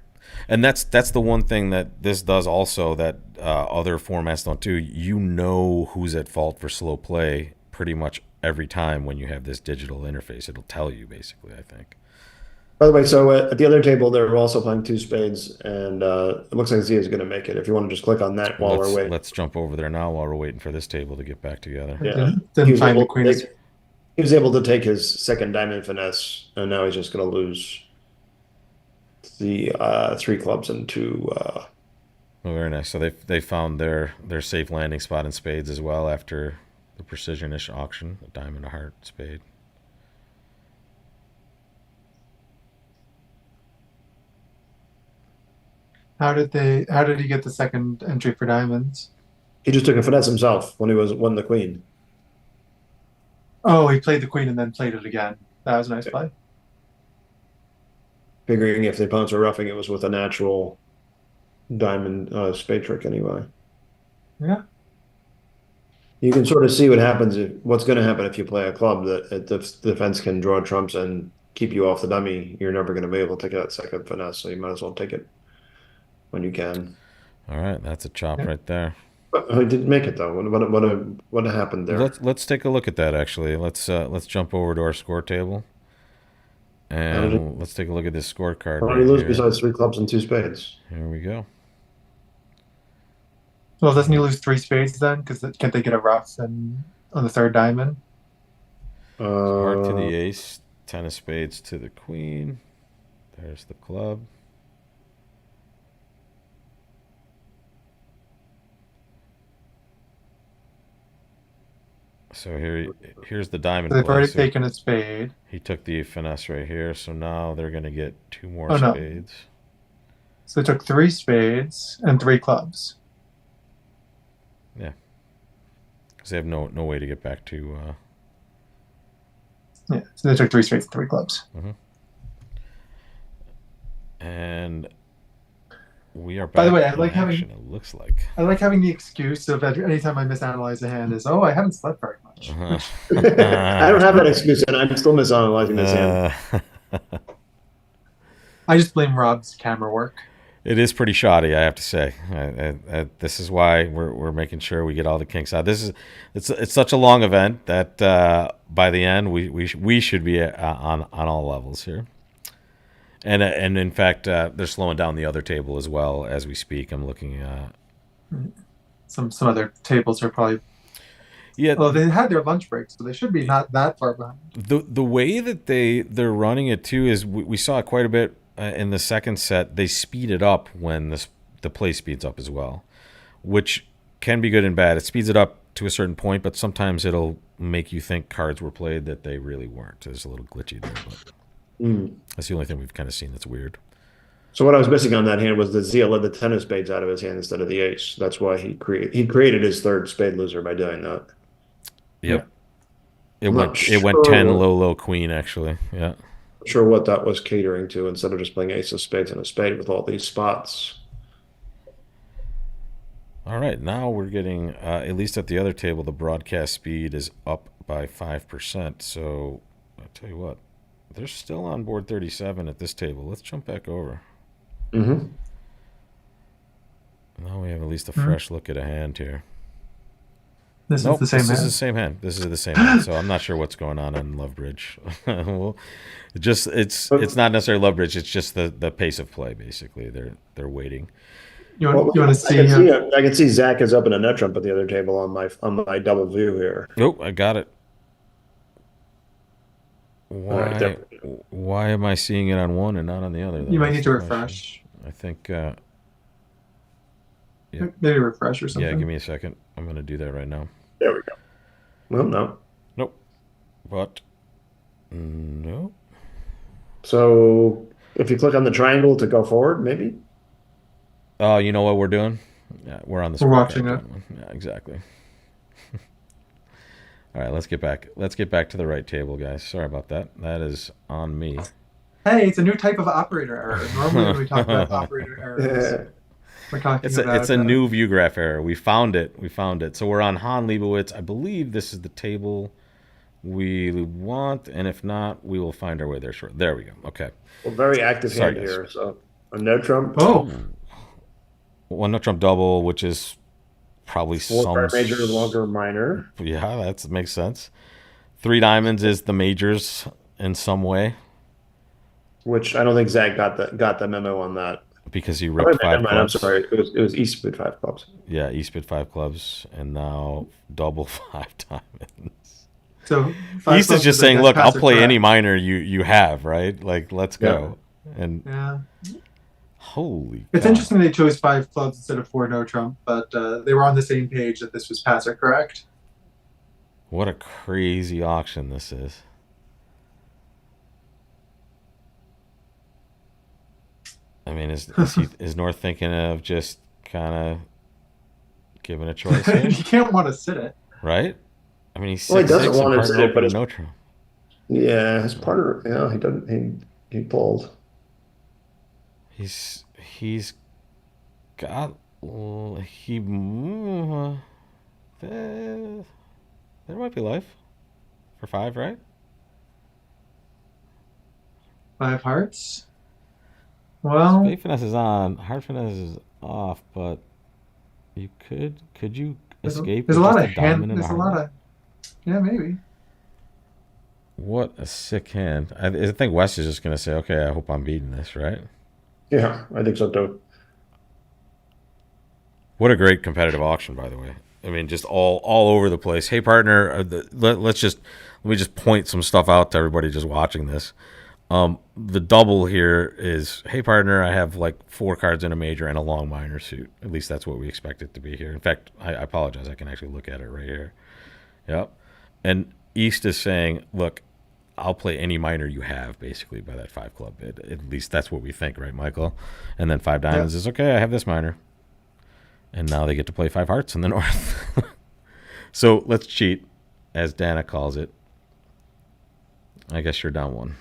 And that's the one thing that this does also that other formats don't do. You know who's at fault for slow play pretty much every time when you have this digital interface. It'll tell you, basically, I think. By the way, so at the other table, they're also playing two spades, and it looks like Zia is going to make it. If you want to just click on that while we're waiting. Let's jump over there now while we're waiting for this table to get back together. I Yeah, didn't find the queen. he was able to take his second diamond finesse, and now he's just going to lose the three clubs and two. Oh, very nice. So they found their safe landing spot in spades as well after the precision-ish auction. A diamond, a heart, spade. How did he get the second entry for diamonds? He just took a finesse himself when he won the queen. Oh, he played the queen and then played it again. That was a nice play. Figuring if the opponents were roughing, it was with a natural diamond spade trick anyway. Yeah. You can sort of see what's going to happen if you play a club that the defense can draw trumps and keep you off the dummy. You're never going to be able to take that second finesse, so you might as well take it when you can. All right, that's a chop right there. But he didn't make it though. What happened there? Let's take a look at that actually. Let's jump over to our score table. And let's take a look at this scorecard. How did he lose besides three clubs and two spades? Here we go. Well, doesn't he lose three spades then? Because can't they get a rough and on the third diamond? Heart to the ace, 10 of spades to the queen. There's the club. So here's the diamond. They've already taken a spade. He took the finesse right here, so now they're going to get two more spades. No. So they took three spades and three clubs. Yeah, because they have no way to get back to. Yeah, so they took three spades and three clubs. Mm-hmm. And we are back. By the way, I like having. It looks like I like having the excuse of anytime I misanalyze a hand is, oh, I haven't slept very much. I don't have that excuse, and I'm still misanalyzing this hand. I just blame Rob's camera work. It is pretty shoddy, I have to say. This is why we're making sure we get all the kinks out. It's such a long event that by the end we should be on all levels here. And in fact, they're slowing down the other table as well as we speak. I'm looking at some other tables are probably. Yeah. Well, they had their lunch break, so they should be not that far behind. The way that they're running it too is we saw it quite a bit in the second set. They speed it up when the play speeds up as well, which can be good and bad. It speeds it up to a certain point, but sometimes it'll make you think cards were played that they really weren't. There's a little glitchy there, but. That's the only thing we've kind of seen that's weird. So what I was missing on that hand was that Zia led the 10 of spades out of his hand instead of the ace. That's why he created his third spade loser by doing that. Yep. Yeah. It went 10 low queen actually. Yeah. Not sure what that was catering to instead of just playing ace of spades and a spade with all these spots. All right, now we're getting at least at the other table the broadcast speed is up by 5%. So I'll tell you what. They're still on board 37 at this table. Let's jump back over. Mm-hmm. Now we have at least a fresh look at a hand here. This is the same hand. This is the same hand. This is the same hand. So I'm not sure what's going on in Lovebridge. Well, it's not necessarily Lovebridge. It's just the pace of play. Basically, they're waiting. You want to see? I can see Zach is up in a net trump at the other table on my double view here. Oh, I got it. Why am I seeing it on one and not on the other? You might need to refresh. I think. Maybe refresh or something. Yeah, give me a second. I'm going to do that right now. There we go. Well, no. Nope. But no. So if you click on the triangle to go forward, maybe. Oh, you know what we're doing? Yeah, we're on the. We're watching it. Yeah, exactly. All right, let's get back. Let's get back to the right table, guys. Sorry about that. That is on me. Hey, it's a new type of operator error. Normally, when we talk about operator errors, we're talking about it's a new view graph error. We found it. So we're on Han Leibowitz. I believe this is the table we want, and if not, we will find our way there short. There we go. Okay. Well, very active hand here. So a no trump. Oh. One no trump double, which is probably some major, longer, minor. Yeah, that makes sense. 3 diamonds is the majors in some way. which I don't think Zach got the memo on that. because he Oh, wait ripped a minute, never five mind. I'm clubs. sorry. It was East with 5 clubs. Yeah, he spit five clubs and now double five diamonds. So five East is clubs just is, I saying, guess, "Look, I'll pass or play any correct. minor you have, right? Like, let's Yeah. go." And Yeah. holy It's cow, interesting they chose five clubs instead of four no trump, but they were on the same page that this was pass or correct. what a crazy auction this is! I mean, is North thinking of just kind of giving a choice You here, can't want to sit it. right? I mean, he's Well, he six doesn't six and want to partner sit it, but open a his no trump. yeah, his partner, he doesn't he pulled. He's got he there, there might be life for five, right? Five hearts. Spade Well, finesse is on, heart finesse is off, but you could you escape there's a with lot just of a diamond and a There's a heart? lot of. Yeah, maybe. What a sick hand! I think West is just gonna say, "Okay, I hope I'm beating this," right? Yeah, I think so too. What a great competitive auction, by the way. I mean, just all over the place. Hey, partner, let me just point some stuff out to everybody just watching this. The double here is, hey, partner, I have like 4 cards in a major and a long minor suit. At least that's what we expect it to be here. In fact, I apologize. I can actually look at it right here. Yep. And East is saying, look, I'll play any minor you have, basically, by that 5 club bid. At least that's what we think, right, Michael? And then 5 diamonds Yeah. is, okay, I have this minor. And now they get to play 5 hearts in the north. So let's cheat, as Dana calls it. I guess you're down one.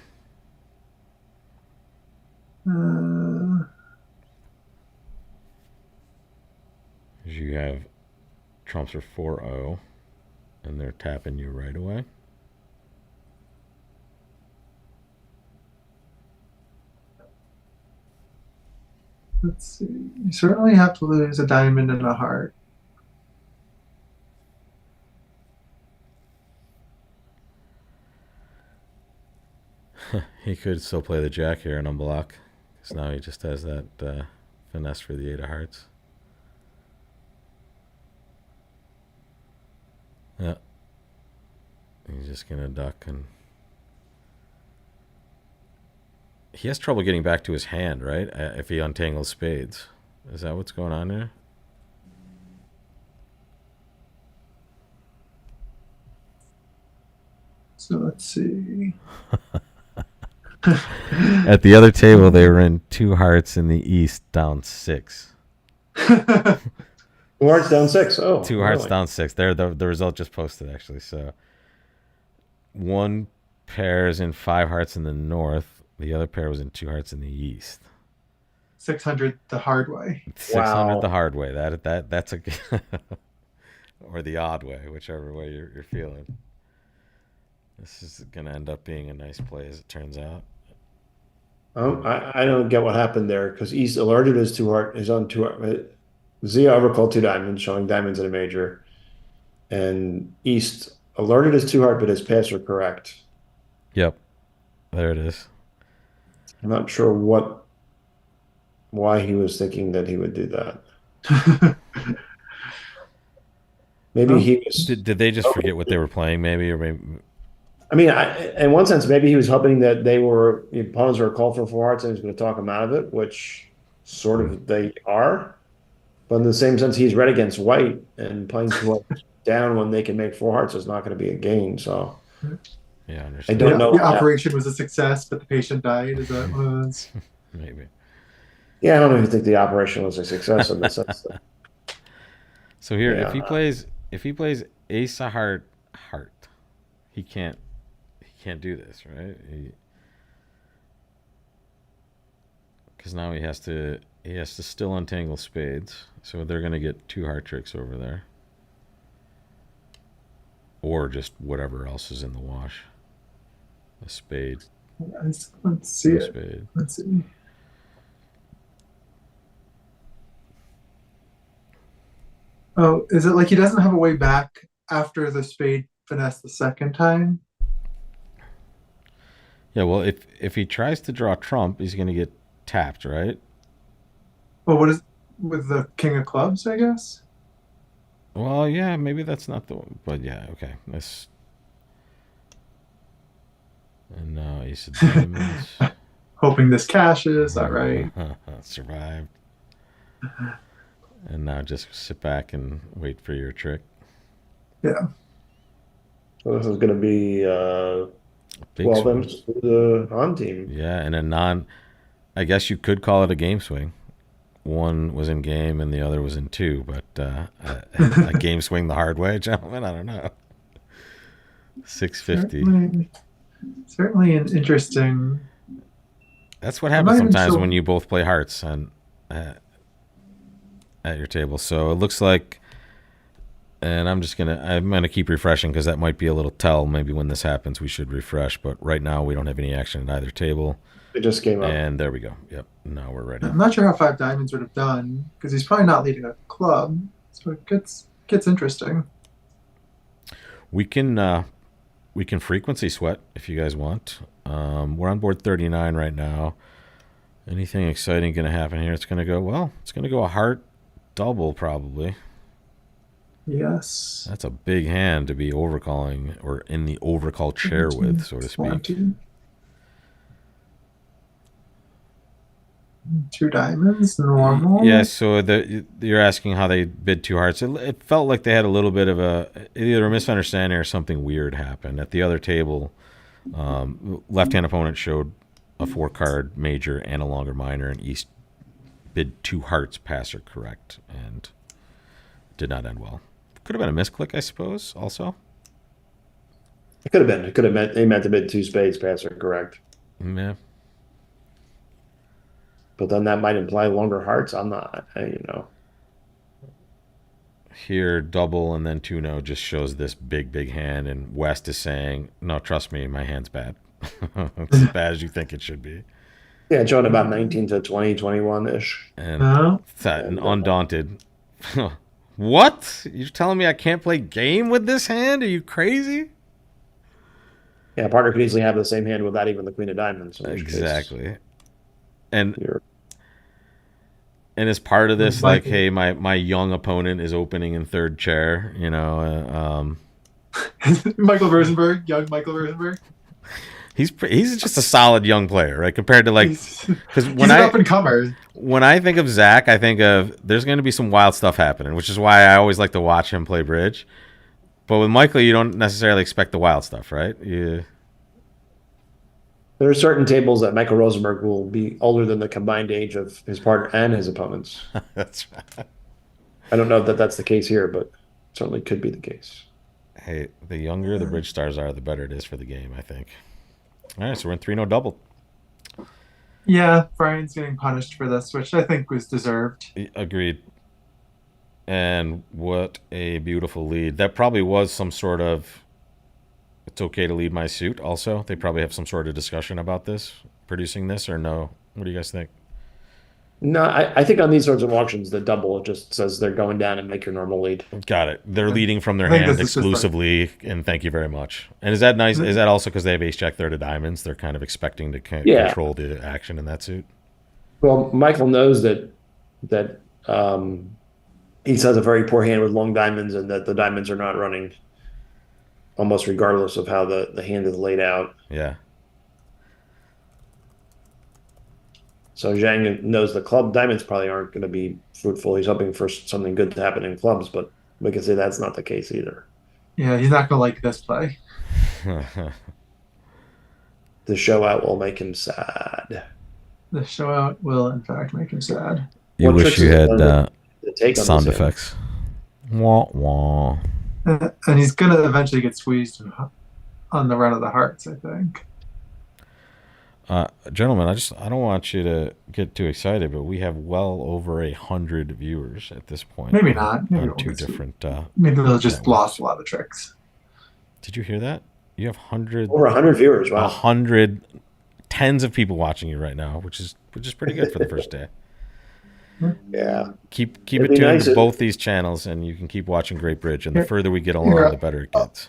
Uh, You have trumps are 4-0, and they're tapping you right away. let's see. You certainly have to lose a diamond and a heart. He could still play the jack here and unblock, because now he just has that finesse for the 8 of hearts. Yeah. He's just going to duck, and he has trouble getting back to his hand, right? If he untangles spades. Is that what's going on there? So let's see. At the other table, they were in 2 hearts in the east, down 6. 2 hearts down 6. Oh, 2 hearts really? down 6. There, the result just posted, actually. So one pair is in 5 hearts in the north. The other pair was in 2 hearts in the east. 600 the hard way. 600 Wow. the hard way. That's a or the odd way, whichever way you're feeling. This is gonna end up being a nice play, as it turns out. I don't get what happened there because East alerted his 2 heart, his own 2 heart. Zia overcalled 2 diamonds, showing diamonds in a major, and East alerted his 2 heart, but his pass were correct. Yep, there it is. I'm not sure why he was thinking that he would do that. Maybe Well, he was. Did they just forget what they were playing? Maybe, or maybe. I mean, in one sense, maybe he was hoping that the opponents were called for 4 hearts and he was going to talk them out of it, which sort of they are. But in the same sense, he's red against white, and playing 2 hearts down when they can make 4 hearts is not going to be a gain. So Yeah, I I understand. don't know. the operation was a success, but the patient died. Is that one of those? Maybe. Yeah, I don't even think the operation was a success in the sense that, So here, yeah, if he plays ace of heart, he can't do this, right? Because now he has to still untangle spades, so they're gonna get 2 heart tricks over there, or just whatever else is in the wash. A spade, Let's see no it. spade. Let's see. Oh, is it like he doesn't have a way back after the spade finesse the second time? Yeah, well, if he tries to draw trump, he's going to get tapped, right? Well, what is with the king of clubs? I guess. Well, yeah, maybe that's not the one, but yeah, okay. This and now ace of diamonds. Hoping this cashes. All right. Survived. And now just sit back and wait for your trick. Yeah. So this is going to be Big 12 swing. M's to the on team. Yeah, and a non. I guess you could call it a game swing. One was in game and the other was in two, but a game swing the hard way, gentlemen. I don't know. 650. Certainly an interesting. That's what I'm happens not even sometimes sure. when you both play hearts and at your table. So it looks like, and I'm gonna keep refreshing because that might be a little tell. Maybe when this happens, we should refresh. But right now, we don't have any action at either table. It just came up. And there we go. Yep. Now we're ready. I'm not sure how five diamonds would have done because he's probably not leading a club, so it gets interesting. We can frequency sweat if you guys want. We're on board 39 right now. Anything exciting going to happen here? It's going to go a heart double probably. Yes. That's a big hand to be overcalling or in the overcall chair with, so to speak. 20. Two diamonds, normal. Yeah, so you're asking how they bid two hearts. It felt like they had a little bit of either a misunderstanding or something weird happened. At the other table, left-hand opponent showed a 4-card major and a longer minor, and East bid two hearts, passer correct, and did not end well. Could have been a misclick, I suppose, also. It could have been. It could have meant they meant to bid two spades, passer, correct. Yeah. But then that might imply longer hearts. I'm not, Here, double and then 2-no just shows this big hand, and West is saying, no, trust me, my hand's bad. It's as bad as you think it should be. Yeah, it's showing about 19 to 20, 21-ish. And No. undaunted. What? You're telling me I can't play game with this hand? Are you crazy? Yeah, partner could easily have the same hand without even the queen of diamonds. in which case Exactly. And you're- as part of this, Like- like, hey, my young opponent is opening in third chair, Michael Rosenberg, young Michael Rosenberg. he's just a solid young player, right? Compared to because He's an up and comer. when I think of Zach, I think of there's going to be some wild stuff happening, which is why I always like to watch him play bridge. But with Michael, you don't necessarily expect the wild stuff, right? Yeah. There are certain tables that Michael Rosenberg will be older than the combined age of his partner and his opponents. That's right. I don't know that that's the case here, but certainly could be the case. Hey, the younger the bridge stars are, the better it is for the game, I think. All right, so we're in 3-0 double. Yeah, Brian's getting punished for this, which I think was deserved. Agreed. And what a beautiful lead. That probably was some sort of, it's okay to lead my suit also. They probably have some sort of discussion about this, producing this, or no? What do you guys think? No, I think on these sorts of auctions, the double just says they're going down and make your normal lead. Got it. They're leading from their I think hand this is just like- exclusively, and thank you very much. And is that nice? Is that also because they have ace jack third of diamonds? They're kind of expecting to Yeah. control the action in that suit. Well, Michael knows that he has a very poor hand with long diamonds, and that the diamonds are not running almost regardless of how the hand is laid out. Yeah. So Zhang knows the club diamonds probably aren't going to be fruitful. He's hoping for something good to happen in clubs, but we can say that's not the case either. Yeah, he's not going to like this play. The show out will make him sad. The show out will, in fact, make him sad. You What wish tricks you is had the take on sound this hand? effects. Wah, wah. And he's going to eventually get squeezed on the run of the hearts, I think. Gentlemen, I don't want you to get too excited, but we have well over 100 viewers at this point. Maybe not. Maybe on we'll two get different. Maybe they'll just networks. lost a lot of tricks. Did you hear that? You have Over 100 viewers. Wow. 100 tens of people watching you right now, which is pretty good for the first day. Yeah. Keep It'd it be tuned nice to if- both these channels, and you can keep watching Great Bridge. And the further we get along, Here. the better it gets.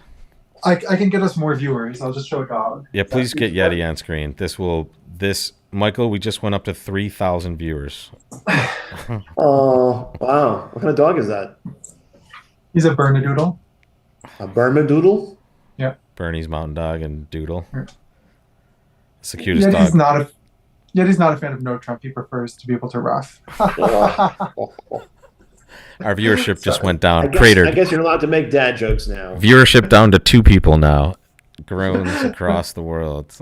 I can get us more viewers. I'll just show a dog. Yeah, please get Yeti on screen. This Michael, we just went up to 3,000 viewers. Oh, wow. What kind of dog is that? He's a Bernedoodle. A Bernedoodle? Yeah. Bernie's mountain dog and Doodle. Yeah. It's the cutest dog. Yet he's not a fan of no Trump. He prefers to be able to rough. Our viewership just went down, I cratered. guess you're allowed to make dad jokes now. Viewership down to 2 people now. Groans across the world.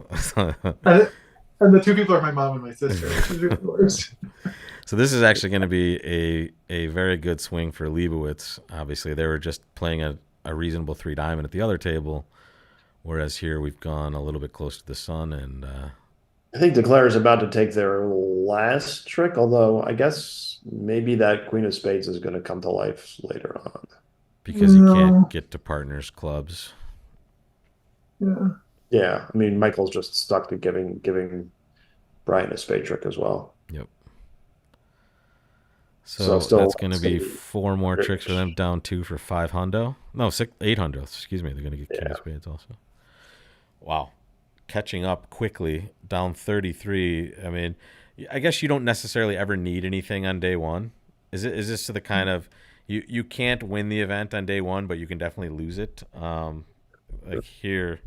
And the 2 people are my mom and my sister, which is really worse. So this is actually going to be a very good swing for Leibowitz. Obviously, they were just playing a reasonable 3 diamond at the other table, whereas here we've gone a little bit close to the sun. And I think Declare is about to take their last trick, although I guess maybe that Queen of Spades is going to come to life later on. because he can't get to partners clubs. Yeah. Yeah, I mean, Michael's just stuck to giving Brian a spade trick as well. Yep. So So still that's going to be still 4 more rich. tricks for them, down 2 for 5 hundo. No, 8 hundo. Excuse me. They're going to get king Yeah. of spades also. Wow. Catching up quickly, down 33. I mean, I guess you don't necessarily ever need anything on day one. Is this to the kind of you can't win the event on day one, but you can definitely lose it. Like here,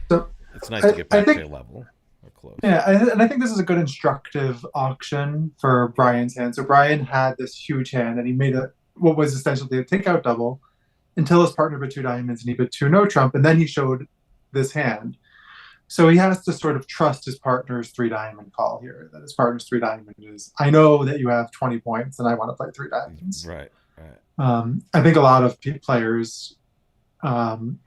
So it's nice to get back think, to a level or close. yeah, and I think this is a good instructive auction for Brian's hand. So Brian had this huge hand, and he made what was essentially a takeout double until his partner bid 2 diamonds, and he bid 2 no trump, and then he showed this hand. So he has to sort of trust his partner's 3 diamond call here. That his partner's 3 diamond is, I know that you have 20 points, and I want to play 3 diamonds. Right. I think a lot of players, and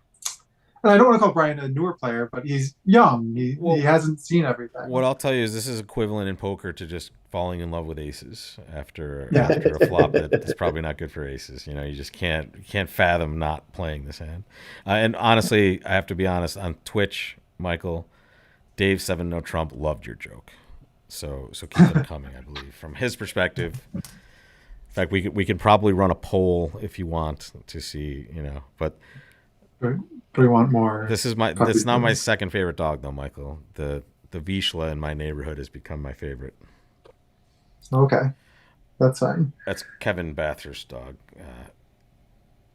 I don't want to call Brian a newer player, but he's young. He hasn't seen everything. What I'll tell you is this is equivalent in poker to just falling in love with aces after a flop that's probably not good for aces. You know, you just can't fathom not playing this hand. And honestly, I have to be honest, on Twitch, Michael, Dave 7 No Trump loved your joke. So keep it coming, I believe. From his perspective. In fact, we could probably run a poll if you want to see, but Do we want more? this is that's not my second favorite dog though, Michael. The Vizsla in my neighborhood has become my favorite. Okay, that's fine. That's Kevin Bathurst's dog.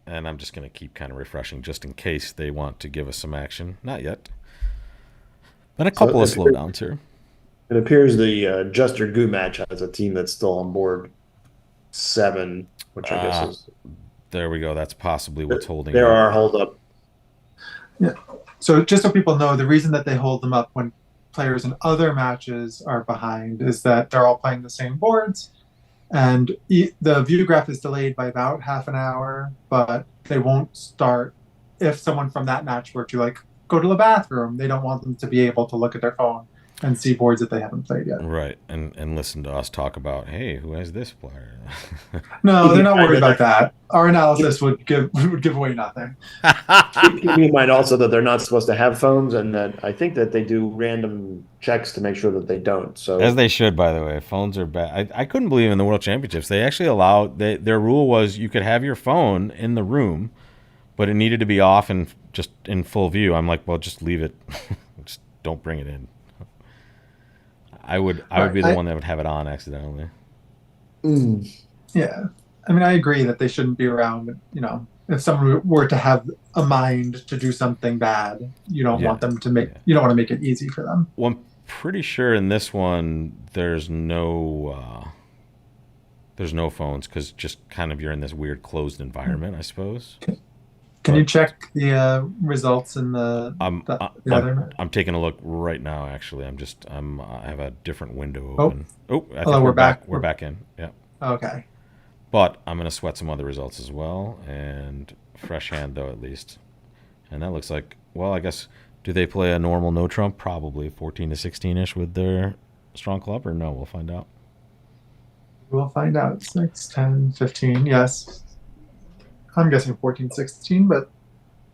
And I'm just going to keep kind of refreshing just in case they want to give us some action. Not yet. But a couple of slowdowns here. It appears the Juster Goo match has a team that's still on board 7, which I guess is. There we go. That's possibly what's holding There up. are hold up. Yeah. So just so people know, the reason that they hold them up when players in other matches are behind is that they're all playing the same boards, and the view graph is delayed by about half an hour, but they won't start if someone from that match were to go to the bathroom. They don't want them to be able to look at their phone and see boards that they haven't played yet. Right, and listen to us talk about, hey, who has this player? No, they're not worried about that. Our analysis would give away nothing. Keep in mind also that they're not supposed to have phones, and that I think that they do random checks to make sure that they don't. So As they should, by the way. Phones are bad. I couldn't believe in the World Championships they actually allowed. Their rule was you could have your phone in the room, but it needed to be off and just in full view. I'm like, well, just leave it. Just don't bring it in. I would be the one that would have it on accidentally. Yeah. I mean, I agree that they shouldn't be around. If someone were to have a mind to do something bad, you don't want them to make. You don't want to make it easy for them. Well, I'm pretty sure in this one there's no phones because just kind of you're in this weird closed environment, I suppose. Can you check the results in the other match? I'm taking a look right now. Actually, I have a different window open. I think we're back. We're back in. Yeah. Okay. But I'm gonna sweat some other results as well, and fresh hand though at least. And that looks like, well, I guess, do they play a normal no trump? Probably 14 to 16ish with their strong club, or no? We'll find out. We'll find out. 6, 10, 15. Yes. I'm guessing 14, 16, but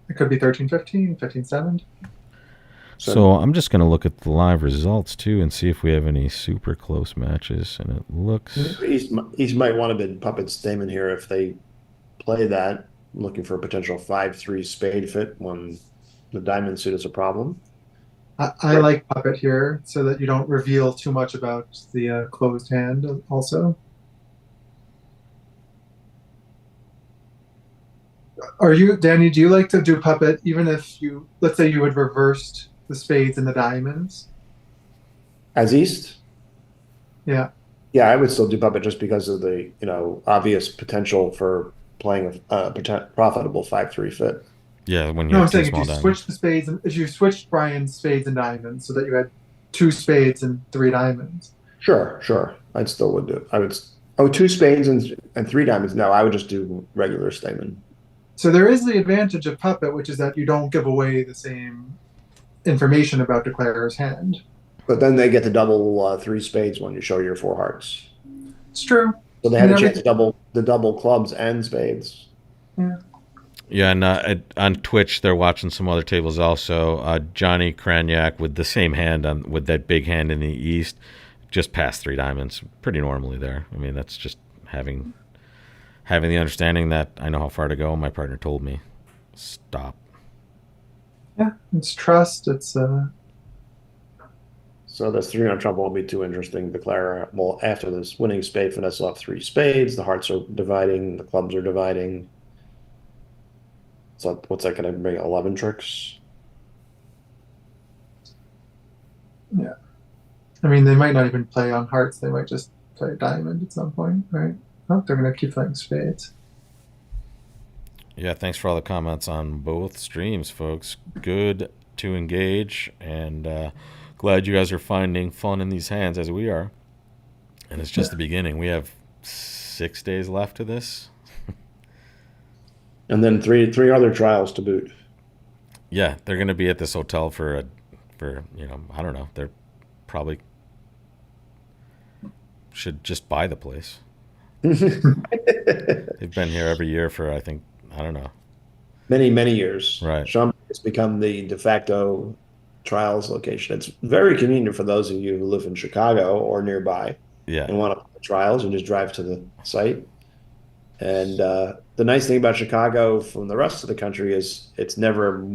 it could be 13, 15, 15, 7. So I'm just going to look at the live results, too, and see if we have any super close matches. And it looks... He might want to bid Puppet Stamen here if they play that, looking for a potential 5-3 spade fit when the diamond suit is a problem. I like puppet here so that you don't reveal too much about the closed hand also. Are you, Danny, do you like to do puppet even if you, let's say you had reversed the spades and the diamonds? As East, Yeah. yeah, I would still do puppet just because of the, obvious potential for playing a profitable 5-3 fit. Yeah, when you No, I'm have two saying if small you diamonds. switched the spades, if you switched Brian's spades and diamonds so that you had 2 spades and 3 diamonds. Sure, sure. I'd still would do it. I would. Oh, 2 spades and 3 diamonds. No, I would just do regular Stayman. So there is the advantage of puppet, which is that you don't give away the same information about declarer's hand. But then they get to double 3 spades when you show your 4 hearts. It's true. So they had a chance to double clubs and spades. Yeah. Yeah, and on Twitch they're watching some other tables also. Johnny Kranyak with the same hand with that big hand in the East, just passed 3 diamonds, pretty normally there. I mean, that's just having the understanding that I know how far to go. My partner told me, stop. Yeah, it's trust. It's So this 300 trump won't be too interesting. Declare, well, after this winning spade finesse will have 3 spades. The hearts are dividing. The clubs are dividing. So what's that going to bring? 11 tricks? yeah. I mean, they might not even play on hearts. They might just play a diamond at some point, right? Oh, they're going to keep playing spades. Yeah, thanks for all the comments on both streams, folks. Good to engage, and glad you guys are finding fun in these hands as we are. And it's just the beginning. We have 6 days left to this. And then three other trials to boot. Yeah, they're going to be at this hotel for I don't know. They're probably should just buy the place. They've been here every year for, I don't know. Many years. Right. Schaumburg has become the de facto trials location. It's very convenient for those of you who live in Chicago or nearby. Yeah. And want to play trials. You just drive to the site. And the nice thing about Chicago from the rest of the country is it's never,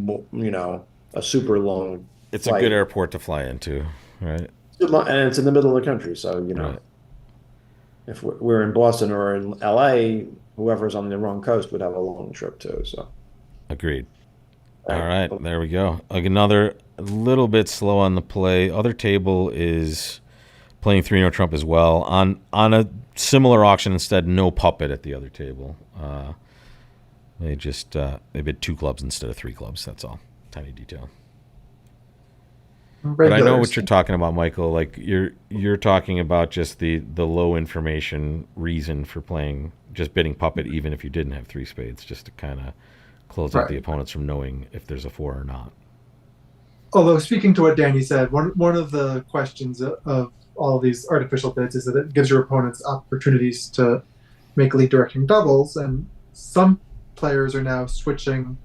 a super long It's flight. a good airport to fly into, right? And it's in the middle of the country. So, Right. if we're in Boston or in LA, whoever's on the wrong coast would have a long trip too. So, Agreed. All right, there we go. Another little bit slow on the play. Other table is playing 3-0 trump as well. On a similar auction, instead, no puppet at the other table. They bid 2 clubs instead of 3 clubs. That's all. Tiny detail. But I know what you're talking about, Michael. Like you're talking about just the low information reason for playing, just bidding puppet, even if you didn't have 3 spades, just to kind of close out the opponents from knowing if there's a 4 or not. Although, speaking to what Danny said, one of the questions of all of these artificial bids is that it gives your opponents opportunities to make lead directing doubles, and some players are now switching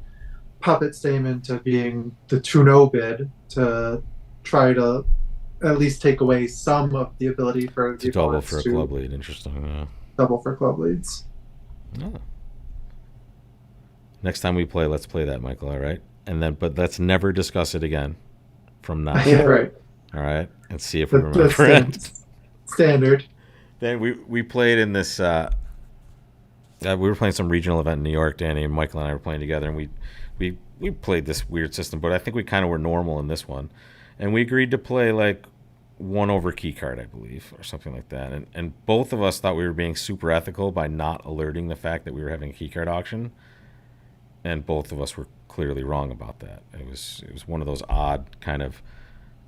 puppet Stayman to being the 2-0 bid to try to at least take away some of the ability for the double opponents for a to club lead. Interesting. Yeah. double for club leads. Yeah. Next time we play, let's play that, Michael. All right, but let's never discuss it again from now. Right. All right, and see if we remember it. Standard. Then we played in this. We were playing some regional event in New York. Danny and Michael and I were playing together, and we played this weird system. But I think we kind of were normal in this one, and we agreed to play like 1 over key card, I believe, or something like that. And both of us thought we were being super ethical by not alerting the fact that we were having a key card auction, and both of us were clearly wrong about that. It was one of those odd kind of,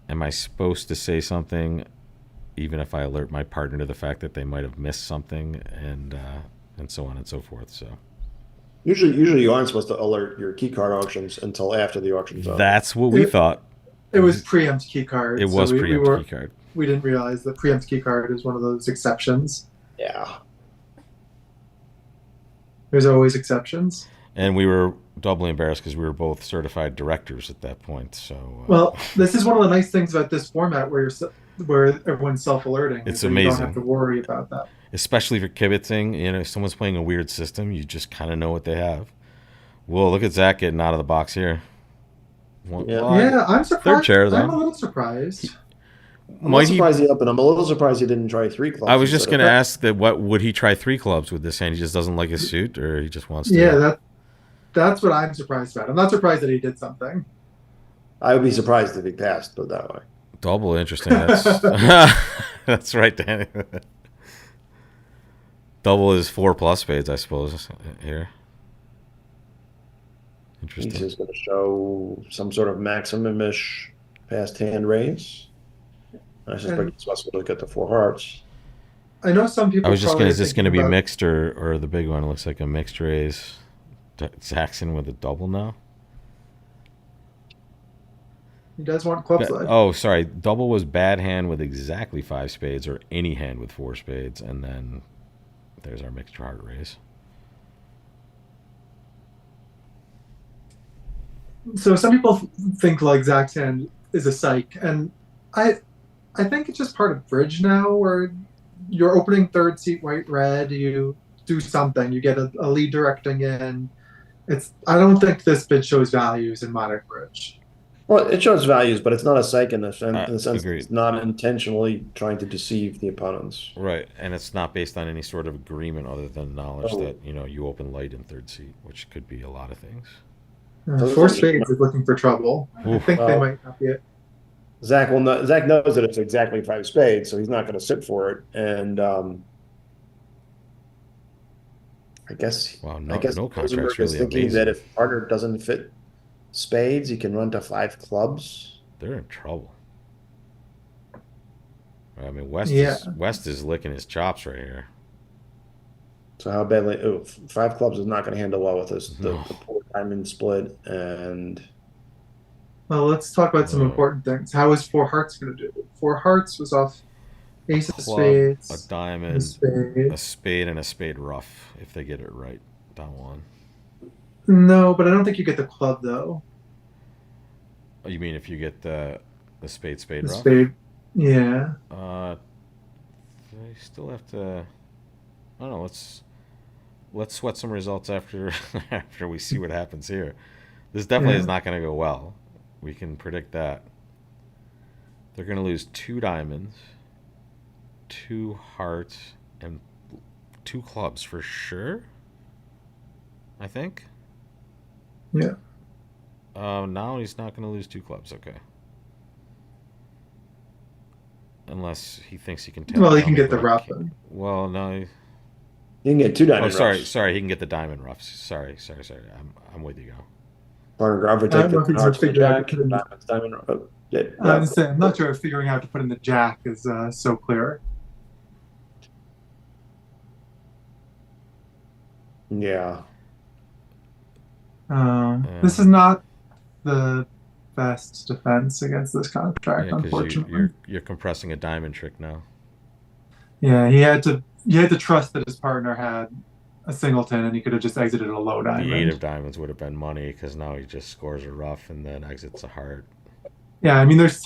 am I supposed to say something even if I alert my partner to the fact that they might have missed something, and so on and so forth. So usually you aren't supposed to alert your key card auctions until after the auction's over. that's what we thought. It was preempt key card. It was preempt key card. We didn't realize that preempt key card is one of those exceptions. Yeah. There's always exceptions. And we were doubly embarrassed because we were both certified directors at that point. So well, this is one of the nice things about this format where everyone's self-alerting. It's so amazing. You don't have to worry about that. Especially for kibitzing, if someone's playing a weird system, you just kind of know what they have. Whoa, look at Zach getting out of the box here. Yeah. Yeah, I'm Third surprised. chair I'm a though. little surprised. I'm Might not he? surprised he opened. I'm a little surprised he didn't try three I clubs was just instead gonna of. ask that. What would he try three clubs with this hand? He just doesn't like his suit, or he just wants Yeah, to. that's what I'm surprised about. I'm not surprised that he did something. I would be surprised if he passed, put it that way. Double interesting. That's that's right, Danny. Double is 4+ spades, I suppose. Here, He's interesting. just going to show some sort of maximum-ish past hand raise. I suspect And he's supposed to look at the four hearts. I know some I people was just probably gonna. are Is this thinking gonna be about. mixed or the big one? It looks like a mixed raise. Jackson with a double now. He does want club side. Oh, sorry. Double was bad hand with exactly 5 spades, or any hand with 4 spades, and then there's our mixed heart raise. So some people think like Zach's hand is a psych, and I I think it's just part of bridge now, where you're opening third seat white red. You do something, you get a lead directing in. I don't think this bid shows values in modern bridge. Well, it shows values, but it's not a psych in the sense that Agreed. it's not intentionally trying to deceive the opponents. Right, and it's not based on any sort of agreement other than knowledge Oh. that you open light in third seat, which could be a lot of things. Four spades is looking for trouble. I Oof. think they Well, might not be it. Zach knows that it's exactly 5 spades, so he's not going to sit for it. And I guess Wow, I guess no Rosenberg contract's is really thinking amazing. that if partner doesn't fit spades, he can run to 5 clubs. They're in trouble. I mean, West Yeah. is licking his chops right here. So how badly? 5 clubs is not going to handle well with this. No. The poor diamond split, and Well, let's talk about some Oh. important things. How is four hearts going to do? Four hearts was off ace of Club, spades, a a diamond, spade. a spade, and a spade rough if they get it right. Down one. No, but I don't think you get the club though. Oh, you mean if you get the spade The rough? spade. Yeah. They still have to. I don't know. Let's sweat some results after after we see what happens here. This definitely Yeah. is not going to go well. We can predict that. They're going to lose 2 diamonds, 2 hearts, and 2 clubs for sure. I think. Yeah. Now he's not going to lose 2 clubs. Okay. Unless he thinks he can tell. Well, he can get the rough. Well, no. you can get 2 Oh, diamond sorry. roughs. He can get the diamond roughs. Sorry. I'm with you, go. Partner Grover I don't take know if the he's hearts with the figured out jack. to put in the- Diamond. Yeah, I'm just saying, I'm not sure if figuring out to put in the jack is so clear. yeah. This is not the best defense against this Yeah, contract, because unfortunately. you're compressing a diamond trick now. Yeah, he had to trust that his partner had a singleton, and he could have just exited a low diamond. The 8 of diamonds would have been money because now he just scores a rough and then exits a heart. Yeah, I mean, there's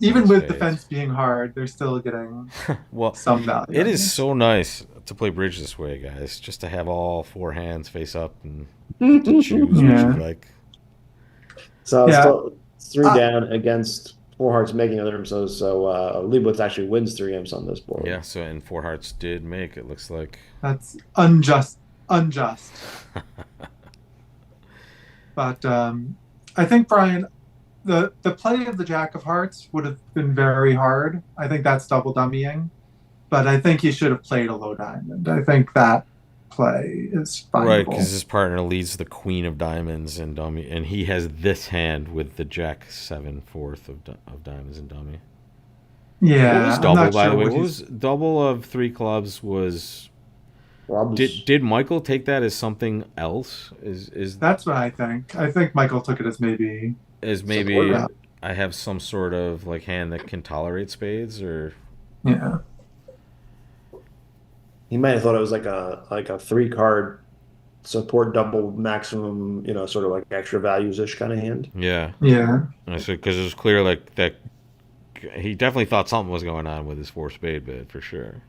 even with Spades. defense being hard, they're still getting Well, some value. it is so nice to play bridge this way, guys. Just to have all 4 hands face up and to choose which Yeah. you like. So Yeah. still, it's 3 down against 4 hearts making other imps. So Leibowitz actually wins 3 imps on this board. Yeah, so and 4 hearts did make, it looks like. That's unjust. But I think, Brian, the play of the Jack of Hearts would have been very hard. I think that's double dummying. But I think he should have played a low diamond. I think that play is findable. Right, because his partner leads the queen of diamonds and dummy, and he has this hand with the jack 7 fourth of diamonds and dummy. Yeah. What was I'm double, not by sure the way? what What he's- was double of 3 clubs was... Clubs. Did Michael take that as something else? Is That's what I think. I think Michael took it as maybe. maybe Support. I have some sort of like hand that can tolerate spades, or Yeah. He might have thought it was like a 3-card support double maximum, sort of like extra values ish kind of hand. yeah. Yeah. Because it was clear like that he definitely thought something was going on with his 4 spade bid for sure.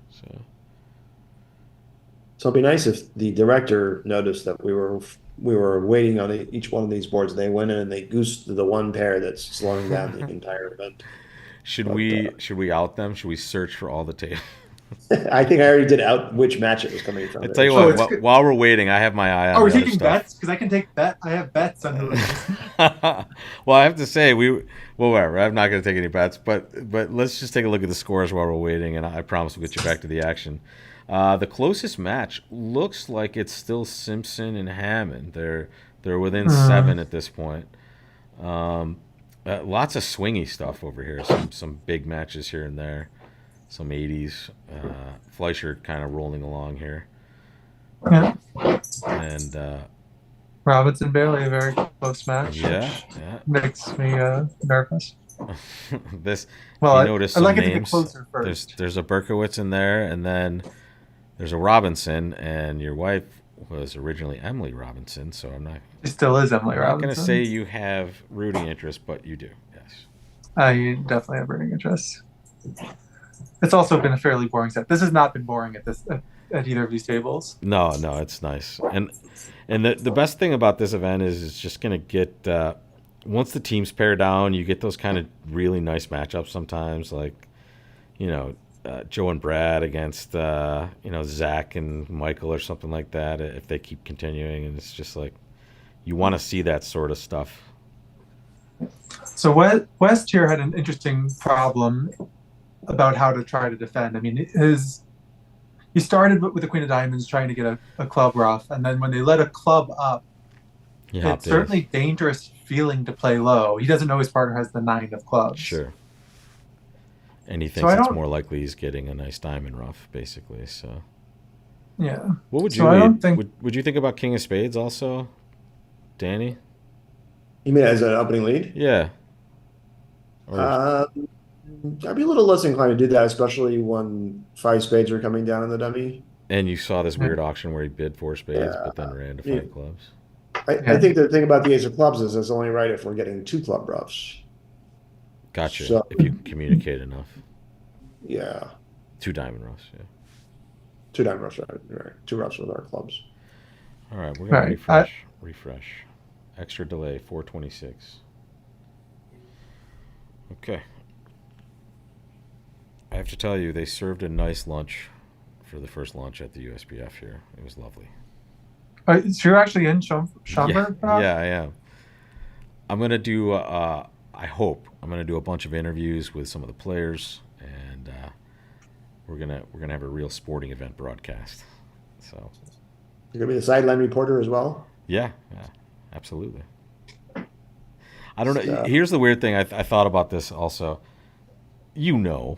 So it'd be nice if the director noticed that we were waiting on each one of these boards. They went in and they goosed the one pair that's slowing down the entire event. Should But we out them? Should we search for all the tape? I think I already did out which match it was coming I from. tell you Oh, what, it's good. while we're waiting, I have my eye on Are we the other taking stuff. bets? Because I can take bet. I have bets on who it is. Well, I have to say whatever. I'm not going to take any bets, but let's just take a look at the scores while we're waiting, and I promise we'll get you back to the action. The closest match looks like it's still Simpson and Hammond. They're within 7 at this point. Lots of swingy stuff over here. Some big matches here and there. Some 80s. Fleischer kind of rolling along here. Yeah. And Robinson Bailey, a very close match. yeah. Makes me nervous. This, Well, if you notice I some like it to get names, closer first. there's a Berkowitz in there, and then there's a Robinson, and your wife was originally Emily Robinson, so I'm not She still is Emily going to Robinson. say you have rooting interest, but you do, yes. I definitely have rooting interest. It's also been a fairly boring set. This has not been boring at either of these tables. No, it's nice, and the best thing about this event is it's just going to get once the teams pair down, you get those kind of really nice matchups sometimes, like Joe and Brad against Zach and Michael or something like that. If they keep continuing, and it's just like you want to see that sort of stuff. So West here had an interesting problem about how to try to defend. I mean, he started with the Queen of Diamonds trying to get a club rough, and then when they let a club up, it's certainly dangerous feeling to play low. He doesn't know his partner has the 9 of clubs. Sure. And he thinks it's more likely he's getting a nice diamond rough, basically. So yeah. What would you would you think about King of Spades also, Danny? You mean as an opening lead? Yeah. I'd be a little less inclined to do that, especially when 5 spades are coming down in the dummy. And you saw this weird auction where he bid 4 spades, but then ran to 5 clubs. I think the thing about the ace of clubs is it's only right if we're getting 2 club roughs. Gotcha. So, if you can communicate enough. Yeah. 2 diamond roughs, yeah. 2 diamond roughs, right. 2 roughs with our clubs. All right, we're going to refresh. Extra delay, 426. Okay. I have to tell you, they served a nice lunch for the first lunch at the USBF here. It was lovely. So you're actually in Schaumburg? Yeah, I am. I'm going to do, I hope, I'm going to do a bunch of interviews with some of the players, and we're gonna have a real sporting event broadcast. So You're going to be the sideline reporter as well? Yeah, absolutely. I don't know. Here's the weird thing. I thought about this also. You know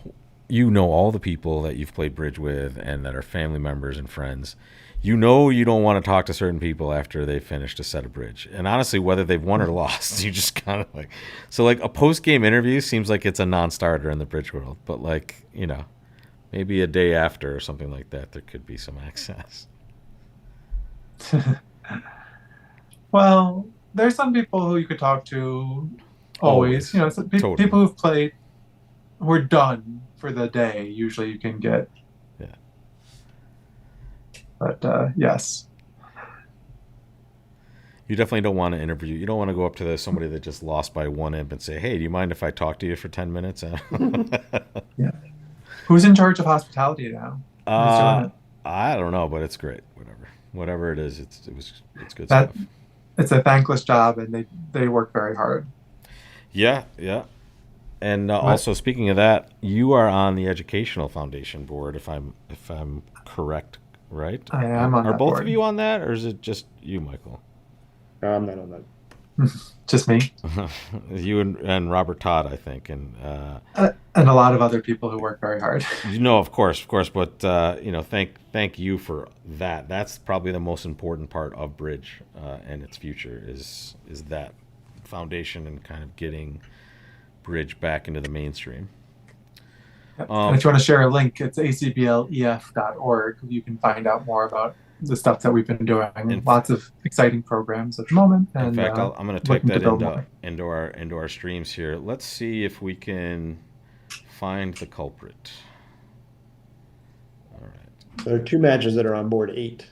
all the people that you've played bridge with and that are family members and friends. You don't want to talk to certain people after they finished a set of bridge. And honestly, whether they've won or lost, you just kind of like... So like a post-game interview seems like it's a non-starter in the bridge world. But like, maybe a day after or something like that, there could be some access. Well, there's some people who you could talk to always. Totally. People who've played, who are done for the day, usually you can get. Yeah. But yes. You definitely don't want to interview. You don't want to go up to somebody that just lost by 1 imp and say, "Hey, do you mind if I talk to you for 10 minutes?" Yeah. Who's in charge of hospitality now? I don't know, but it's great. Whatever it is, it's good stuff. It's a thankless job, and they work very hard. Yeah. And also, speaking of that, you are on the Educational Foundation board, if I'm correct, right? I am on that board. Are both of you on that, or is it just you, Michael? No, I'm not on that. Just me. You and Robert Todd, I think, and a lot of other people who work very hard. Of course, but thank you for that. That's probably the most important part of bridge and its future is that foundation and kind of getting bridge back into the mainstream. And if you want to share a link, it's acblef.org. You can find out more about the stuff that we've been doing. Lots of exciting programs at the moment. In fact, I'm going to type that into our streams here. Let's see if we can find the culprit. All right, There are two matches that are on board 8.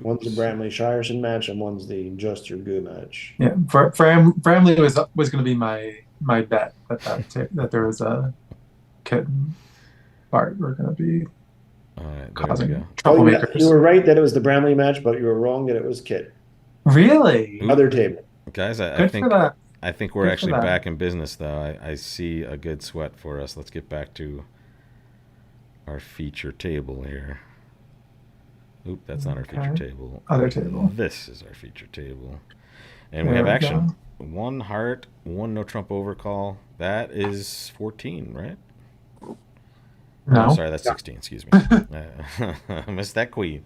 One's the Bramley Shireson match, and one's the Just Your Goo match. Yeah, Bramley was going to be my bet that there was a kitten part were going to be All right, there we causing go. Oh, yeah, troublemakers. you were right that it was the Bramley match, but you were wrong that it was Kit. Really? Other table. Guys, I Good think for that. I think we're Good for actually that. back in business, though. I see a good sweat for us. Let's get back to our feature table here. Oop, that's not our feature Okay. table. Other table. This is our feature table. And we There have we action. go. 1 heart, 1 no trump overcall. That is 14, right? No. Oh, sorry, that's 16. Excuse me. I missed that queen.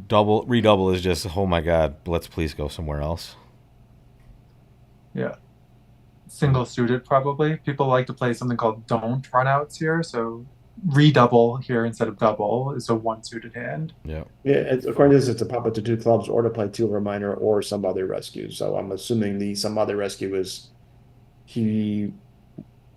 Redouble is just, oh my god, let's please go somewhere else. Yeah. Single suited probably. People like to play something called don't runouts here, so redouble here instead of double is a one suited hand. Yeah. Yeah, according to this, it's a pop it to 2 clubs or to play 2 over minor or some other rescue. So I'm assuming the some other rescue is he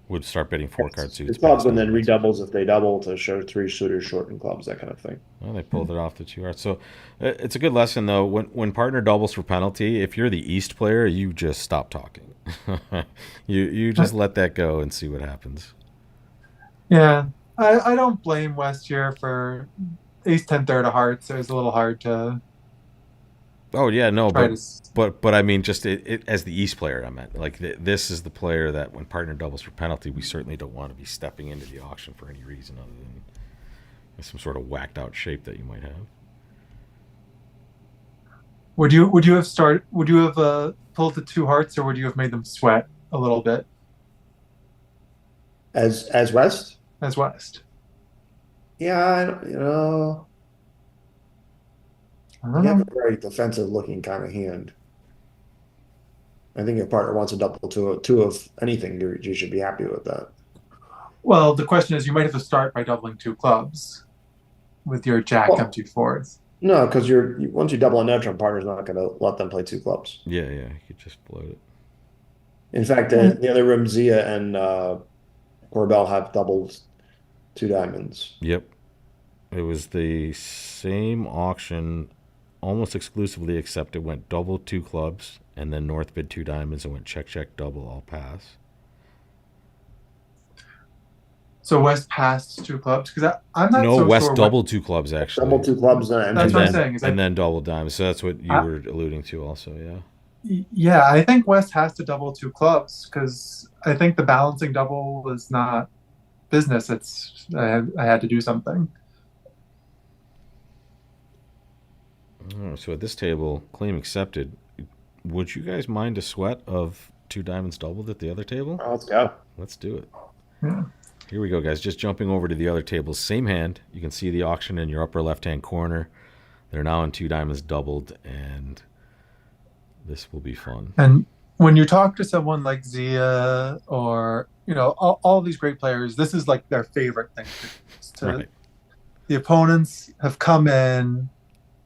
Would start bidding 4 card his suits. clubs past and then diamonds. redoubles if they double to show 3 suitors short in clubs, that kind of thing. Well, they pulled it off the 2 hearts. So it's a good lesson, though. When partner doubles for penalty, if you're the East player, you just stop talking. you just let that go and see what happens. Yeah. I don't blame West here for ace 10 third of hearts. It was a little hard to Oh yeah, no, try but to. but I mean, just it as the East player, I meant like this is the player that when partner doubles for penalty, we certainly don't want to be stepping into the auction for any reason other than some sort of whacked out shape that you might have. Would you have pulled the 2 hearts, or would you have made them sweat a little bit As West? as West? Yeah, I don't, I don't you have know. a very defensive looking kind of hand. I think if partner wants a double two of anything, you should be happy with that. Well, the question is, you might have to start by doubling 2 clubs with your Jack Well, empty fours. No, because once you double a net trump, partner's not going to let them play 2 clubs. Yeah, you could just float it. In fact, the other room, Zia and Corbell have doubled 2 diamonds. Yep, it was the same auction, almost exclusively, except it went double 2 clubs, and then North bid 2 diamonds and went check double all pass. So West passed 2 clubs because I'm not No, so West sure. doubled 2 clubs actually. Double 2 clubs and That's and what I'm then, saying. Is and then double diamonds. So that's what you I- were alluding to, also. Yeah. Yeah, I think West has to double 2 clubs because I think the balancing double was not business. I had to do something. So at this table, claim accepted. Would you guys mind a sweat of 2 diamonds doubled at the other table? let's go. Let's do it. Yeah. Here we go, guys. Just jumping over to the other table. Same hand. You can see the auction in your upper left-hand corner. They're now in 2 diamonds doubled, and this will be fun. And when you talk to someone like Zia or all these great players, this is like their favorite thing Right. The opponents have come in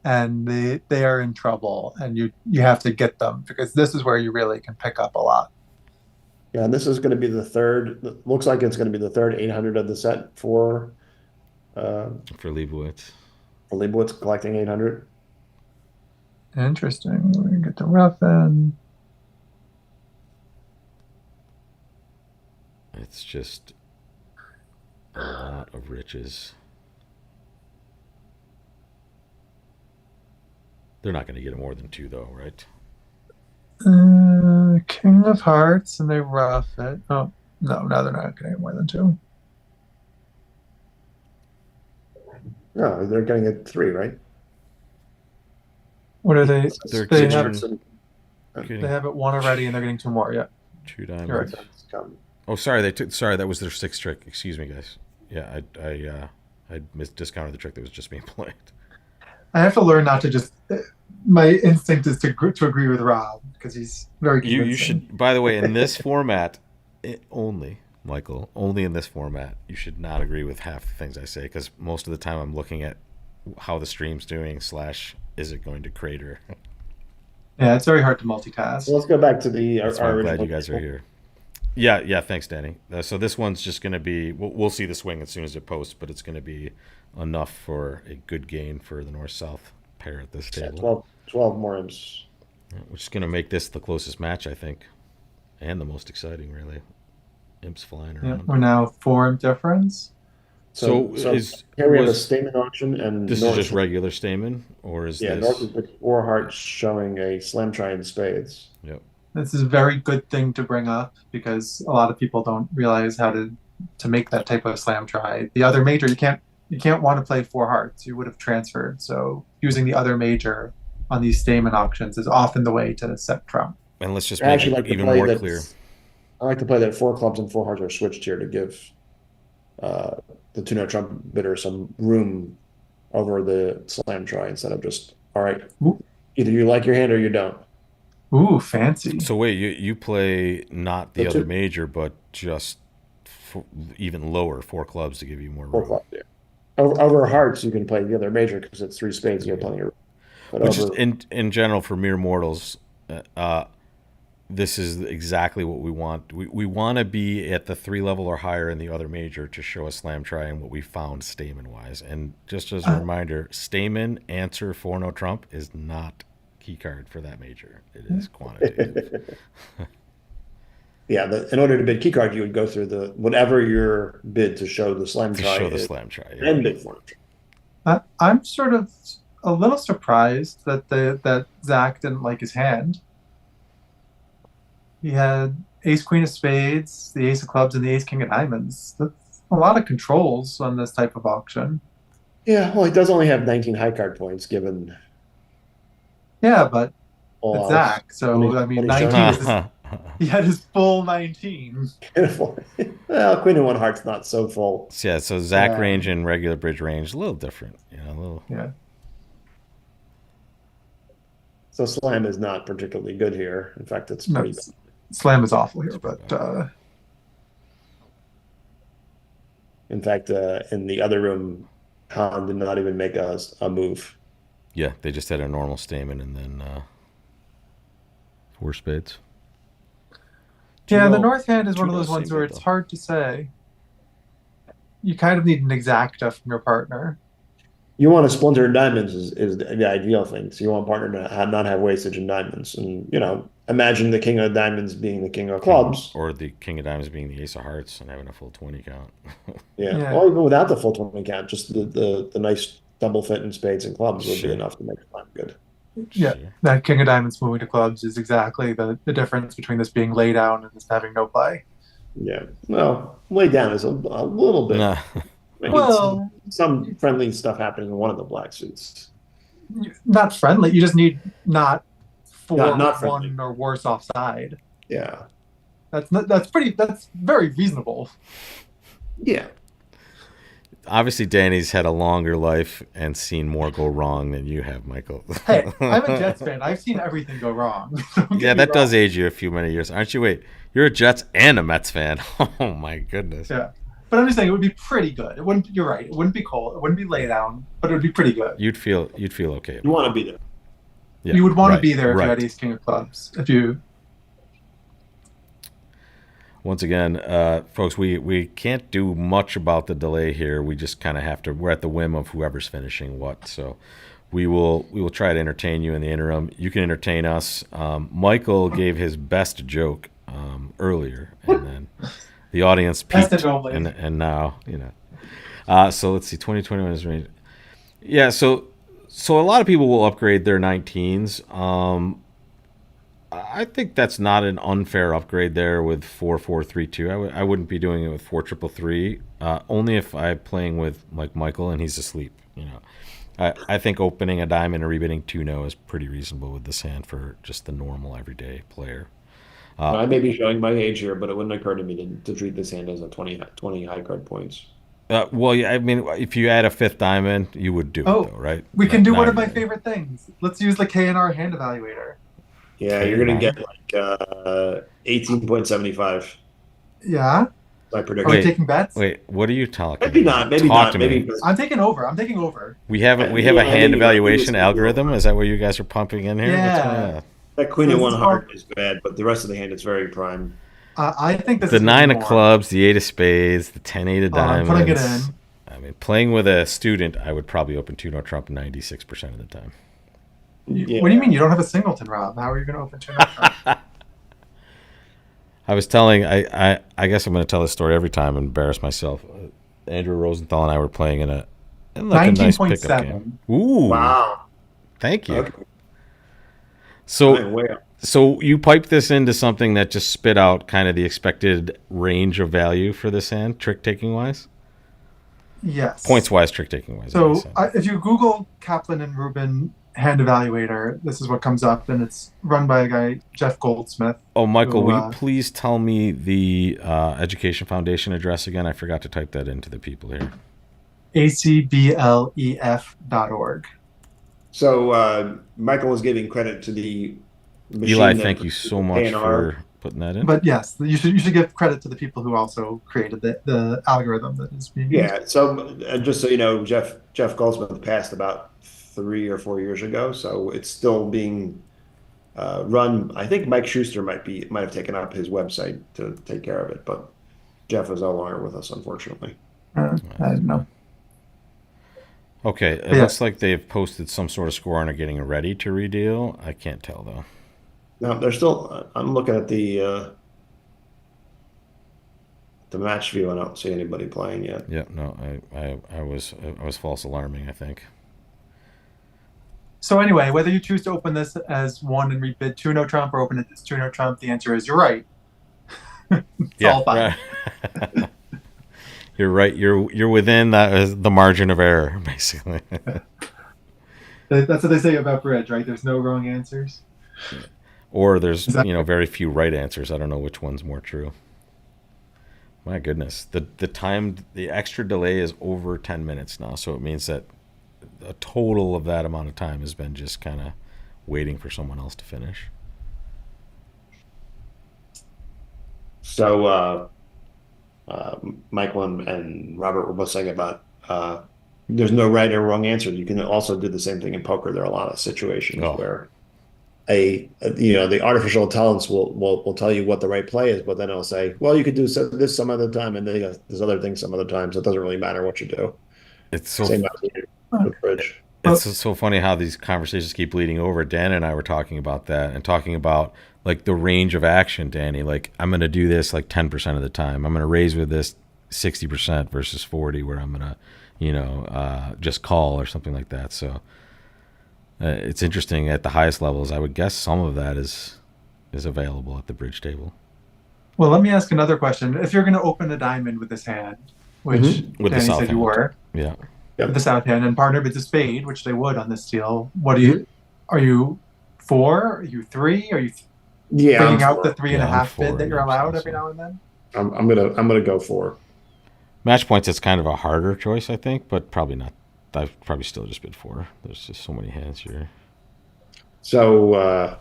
and they are in trouble, and you have to get them because this is where you really can pick up a lot. Yeah, and this is going to be the third. Looks like it's going to be the third 800 of the set for Leibowitz. Leibowitz collecting 800. Interesting. We're gonna get to Ruffin. It's just a lot of riches. They're not going to get more than 2, though, right? King of Hearts, and they rough it. Oh no, they're not getting more than 2. No, they're getting it 3, right? What are they? They're They getting- have they have it 1 already, and they're getting 2 more. Yeah. 2 You're diamonds. right. Oh, sorry. Sorry, that was their 6th trick. Excuse me, guys. Yeah, I discounted the trick that was just being played. I have to learn not to just. My instinct is to agree with Rob because he's very convincing. You should. By the way, in this format, Michael, only in this format, you should not agree with half the things I say because most of the time I'm looking at how the stream's doing / is it going to crater. Yeah, it's very hard to multitask. So let's go back to the That's why I'm glad original you guys are table. here. Yeah. Thanks, Danny. So this one's just going to be. We'll see the swing as soon as it posts, but it's going to be enough for a good gain for the north-south pair at this Yeah, table. 12 more imps. Which is going to make this the closest match, I think, and the most exciting, really. Imps flying Yeah, around. we're now 4 difference. So here we have a was statement auction, and this is North, just regular Stamen, or is North this? is the 4 hearts showing a slam try in spades. Yep. This is a very good thing to bring up because a lot of people don't realize how to make that type of slam try. The other major, you can't want to play 4 hearts. You would have transferred. So using the other major on these Stamen auctions is often the way to set trump. And let's just I make actually it like to even play more that. clear. I like to play that 4 clubs and 4 hearts are switched here to give the 2-note trump bidder some room over the slam try instead of just, all right, Ooh, either you like your hand or you don't. ooh, fancy. So wait, you play not the The other two- major, but just even lower 4 clubs to give you more 4 room. clubs, yeah. Over hearts, you can play the other major because it's 3 spades. You have plenty of room. But Which is over in general for mere mortals. This is exactly what we want. We want to be at the 3 level or higher in the other major to show a slam try and what we found Stamen wise. And just as a reminder, Stamen answer for no trump is not key card for that major. It is quantitative. yeah, in order to bid key card, you would go through the whatever your bid to show the slam To try show the is, slam try. and Yeah. bid for it. I'm sort of a little surprised that Zach didn't like his hand. He had ace queen of spades, the ace of clubs, and the ace king of diamonds. That's a lot of controls on this type of auction. Yeah, well, he does only have 19 high card points given Yeah, but all it's outs. Zach. So I mean, When he's 19 is he had his full 19. well, queen and 1 heart's not so full. Yeah, so Zach Yeah. range and regular bridge range a little different. A little. Yeah. So slam is not particularly good here. In fact, it's No, pretty bad. slam is awful here, but In fact, in the other room, Han did not even make a move. Yeah, they just had a normal Stamen and then 4 spades. yeah, the 2-0 north hand is one of 2-0 those ones seemed where good, it's though. hard to say. You kind of need an exacta from your partner. You want a splinter in diamonds is the ideal thing. So you want a partner to not have wastage in diamonds. And, imagine the king of diamonds being the king of clubs. Or the king of diamonds being the ace of hearts and having a full 20 count. Yeah. Yeah. Or even without the full 20 count, just the nice double fit in spades and clubs would Sure. be enough to make slam good. Yeah, Sure. that king of diamonds moving to clubs is exactly the difference between this being lay down and this having no play. Yeah. Well, lay down is a little bit. Nah. Maybe Well, some friendly stuff happening in one of the black suits. not friendly. You just need not 4 Not with 1 friendly. or worse offside. Yeah. That's very reasonable. Yeah. Obviously, Danny's had a longer life and seen more go wrong than you have, Michael. Hey, I'm a Jets fan. I've seen everything go wrong. Don't get Yeah, me that does wrong. age you a few many years, aren't you? Wait, you're a Jets and a Mets fan. Oh my goodness. Yeah. But I'm just saying it would be pretty good. It wouldn't. You're right. It wouldn't be cold. It wouldn't be lay down, but it would be pretty good. You'd feel okay. You want to be there. Yeah, You would want to right, be there if right. you had ace king of clubs. If you Once again, folks, we can't do much about the delay here. We just kind of have to. We're at the whim of whoever's finishing what. So we will try to entertain you in the interim. You can entertain us. Michael gave his best joke earlier, and then the audience Best peaked, and only. and now So let's see. 2021 is range. Yeah. So a lot of people will upgrade their 19s. I think that's not an unfair upgrade there with 4-4-3-2. I wouldn't be doing it with 4-3-3. Only if I'm playing with like Michael and he's asleep. I think opening a diamond and rebidding 2-0 is pretty reasonable with this hand for just the normal everyday player. I may be showing my age here, but it wouldn't occur to me to treat this hand as a 20 high card points. Well, yeah, I mean, if you add a 5th diamond, you would do it, though, right? we can do Not one of my every day. favorite things. Let's use the KNR hand evaluator. Yeah, you're going to get like 18.75. Yeah. My Are prediction. we Wait, taking bets? Wait, what are you talking Maybe about? not. Maybe Talk not. to Maybe me. I'm taking over. I'm taking over. We have a Yeah, hand maybe evaluation not. algorithm. Is that what you guys are pumping in here? Yeah. that queen This and 1 is heart is bad, but the rest of the hand is very prime. I think this The is going to nine be of more. clubs, the eight of spades, the 10-8 of I'm putting it diamonds. in. I mean, playing with a student, I would probably open two no trump 96% of the time. What do you mean you don't have a singleton, Rob? How are you going to open two no trump? I was telling, I guess I'm going to tell this story every time and embarrass myself. Andrew Rosenthal and I were playing in like a nice pickup game. 19.7. Ooh, Wow. thank you. Okay. So, I'm way up. so you pipe this into something that just spit out kind of the expected range of value for this hand, trick taking wise, Yes. points wise, trick taking wise. So if you Google Kaplan and Rubin hand evaluator, this is what comes up, and it's run by a guy, Jeff Goldsmith. Oh, Michael, who, will you please tell me the Education Foundation address again? I forgot to type that into the people here. acblef.org. So Michael was giving credit to the machine. Eli, that thank you so much A&R. for putting that in. But yes, you should give credit to the people who also created the algorithm that is being used. Yeah. So just so you know, Jeff Goldsmith passed about 3 or 4 years ago, so it's still being run. I think Mike Schuster might have taken up his website to take care of it, but Jeff is no longer with us, unfortunately. I don't know. Okay, it Yeah. looks like they've posted some sort of score and are getting ready to redeal. I can't tell though. No, they're still. I'm looking at the match view. I don't see anybody playing yet. Yeah, no, I was false alarming, I think. So anyway, whether you choose to open this as one and rebid two no trump or open it as two no trump, the answer is you're right. It's all fine. Right. You're right. You're within the margin of error, basically. That's what they say about bridge, right? There's no wrong answers. Or there's Exactly. very few right answers. I don't know which one's more true. My goodness, the extra delay is over 10 minutes now, so it means that a total of that amount of time has been just kind of waiting for someone else to finish. So Michael and Robert were both saying about there's no right or wrong answer. You can also do the same thing in poker. There are a lot of situations where the artificial intelligence will tell you what the right play is, but then it'll say, well, you could do this some other time, and then this other thing some other time. So it doesn't really matter what you do. It's so Same with bridge. It's so funny how these conversations keep bleeding over. Dan and I were talking about that and talking about like the range of action, Danny. Like I'm going to do this like 10% of the time. I'm going to raise with this 60% versus 40 where I'm going to, just call or something like that. So it's interesting at the highest levels. I would guess some of that is available at the bridge table. Well, let me ask another question. If you're going to open a diamond with this hand, which With the Danny south said you hand. were, Yeah. with the south hand, and partner with the spade, which they would on this deal, are you 4? Are you 3? Are you bringing out the 3.5 bid that you're allowed every now and then? I'm gonna go 4. Match points, it's kind of a harder choice, I think, but probably not. I've probably still just bid 4. There's just so many hands here. So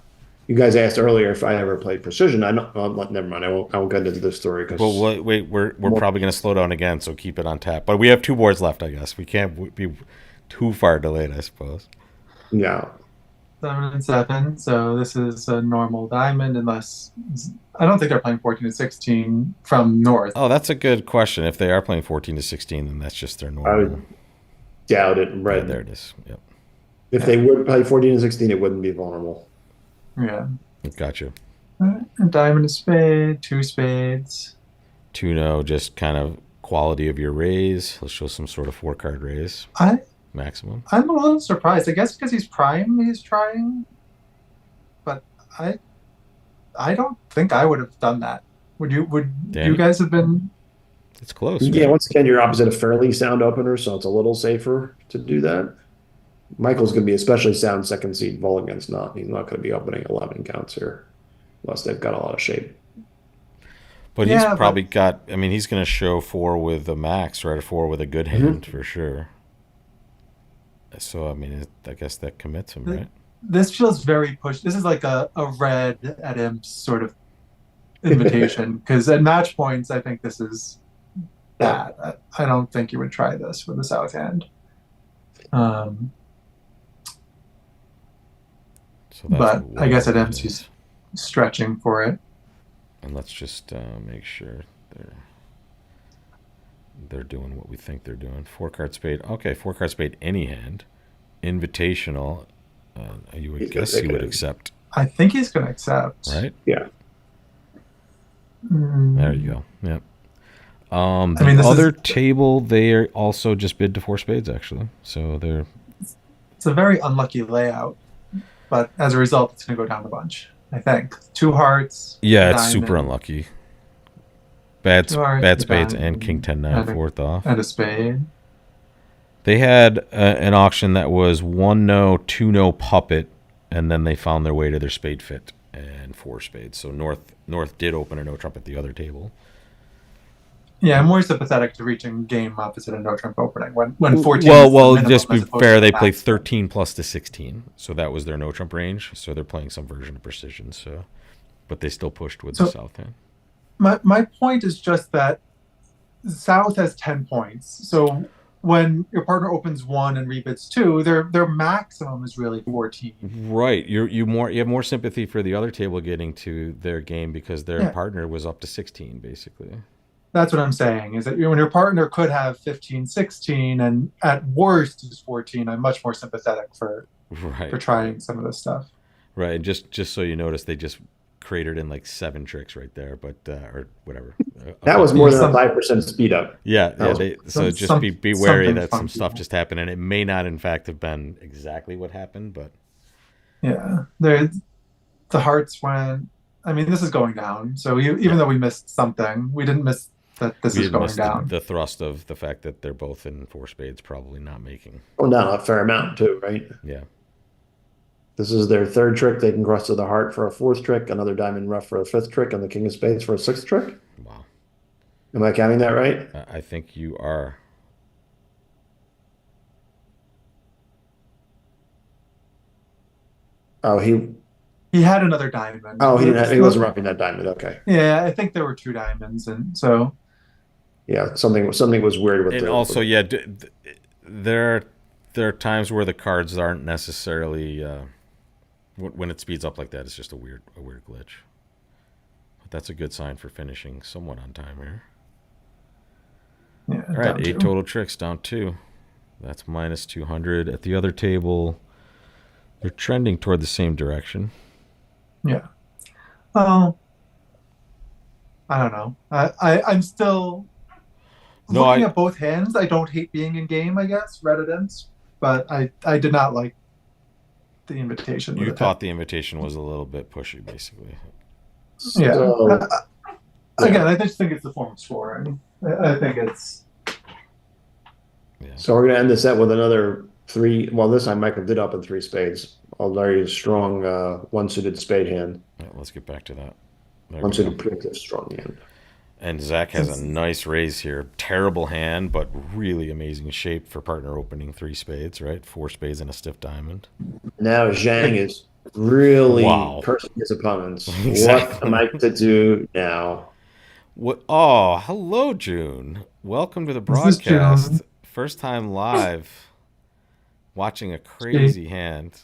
you guys asked earlier if I ever played precision. I know. Well, never mind. I won't get into this story because. Well, wait, we're probably going to slow down again, so keep it on tap. But we have 2 boards left, I guess. We can't be too far delayed, I suppose. Yeah. 7 and 7. So this is a normal diamond, unless I don't think they're playing 14 and 16 from north. Oh, that's a good question. If they are playing 14 to 16, then that's just their normal. I would doubt it. Right. Yeah, there it is. Yep. If they would play 14 and 16, it wouldn't be vulnerable. Yeah. Gotcha. A diamond, a spade, 2 spades. 2-0, just kind of quality of your raise. Let's show some sort of 4-card raise. Maximum. I'm a little surprised. I guess because he's prime, he's trying. But I don't think I would have done that. Would Danny? you guys have been? It's close. Yeah. Right? Once again, you're opposite a fairly sound opener, so it's a little safer to do that. Michael's going to be especially sound second seed. Mulligan's not. He's not going to be opening 11 counts here, unless they've got a lot of shape. But he's probably got. I mean, he's going to show 4 with a max, right? Or 4 with a good hand for sure. So I mean, I guess that commits him, right? This feels very pushed. This is like a red at imps sort of invitation, because at match points, I think this is bad. I don't think you would try this with the south hand. So but I guess at imps he's stretching for it. And let's just make sure they're doing what we think they're doing. 4-card spade. Okay, 4-card spade, any hand. Invitational. You would guess he would accept. I think he's going to accept. Right? Yeah. There you go. Yep. The I mean, this other is- table, they also just bid to 4 spades, actually. So they're... It's a very unlucky layout, but as a result, it's going to go down a bunch, I think. 2 hearts. Yeah, it's diamond, super unlucky. Bad 2 hearts, bad a spades diamond, and king 10-9 and a- fourth off. and a spade. They had an auction that was 1-no, 2-no puppet, and then they found their way to their spade fit and 4 spades. So North did open a no trump at the other table. Yeah, I'm more sympathetic to reaching game opposite a no trump opening when 14. Well, is the minimum just be as opposed fair, to they the played max. 13 plus to 16, so that was their no trump range. So they're playing some version of precision. So, but they still pushed with the south hand. My point is just that South has 10 points. So when your partner opens 1 and rebids 2, their maximum is really 14. Right, you have more sympathy for the other table getting to their game because their partner was up to 16, basically. That's what I'm saying, is that when your partner could have 15, 16, and at worst is 14, I'm much more sympathetic for trying some of this stuff. Right, and just so you notice, they just cratered in like 7 tricks right there, but or whatever. That was more than a 5% speed up. Yeah. So just be wary that some stuff just happened, and it may not, in fact, have been exactly what happened, but yeah, the hearts went. I mean, this is going down. So even though we missed something, we didn't miss that this is going down. The thrust of the fact that they're both in 4 spades, probably not making. Oh, down a fair amount too, right? Yeah. This is their 3rd trick. They can cross to the heart for a 4th trick, another diamond rough for a 5th trick, and the king of spades for a 6th trick. Wow. Am I counting that right? I think you are. Oh, he had another diamond. Oh, he wasn't roughing that diamond. Okay. Yeah, I think there were 2 diamonds, and so. Yeah, something was weird with it. And also, yeah, there are times where the cards aren't necessarily when it speeds up like that. It's just a weird glitch. But that's a good sign for finishing somewhat on time here. Yeah. All right, 8 total tricks, down 2. That's minus 200. At the other table, they're trending toward the same direction. Yeah. Well, I don't know. I'm still looking at both hands. I don't hate being in game, I guess, residents, but I did not like the invitation. You thought the invitation was a little bit pushy, basically. Yeah. Again, I just think it's a form of scoring. I think it's. Yeah. So we're going to end the set with another 3. Well, this time Michael did up in 3 spades. A very strong 1-suited spade hand. Yeah, let's get back to that. 1-suited predictive strong hand. And Zach has a nice raise here. Terrible hand, but really amazing shape for partner opening 3 spades, right? 4 spades and a stiff diamond. Now Zhang is really cursing his opponents. Exactly. What am I to do now? What? Oh, hello, June. Welcome to the broadcast. First time live, watching a crazy hand.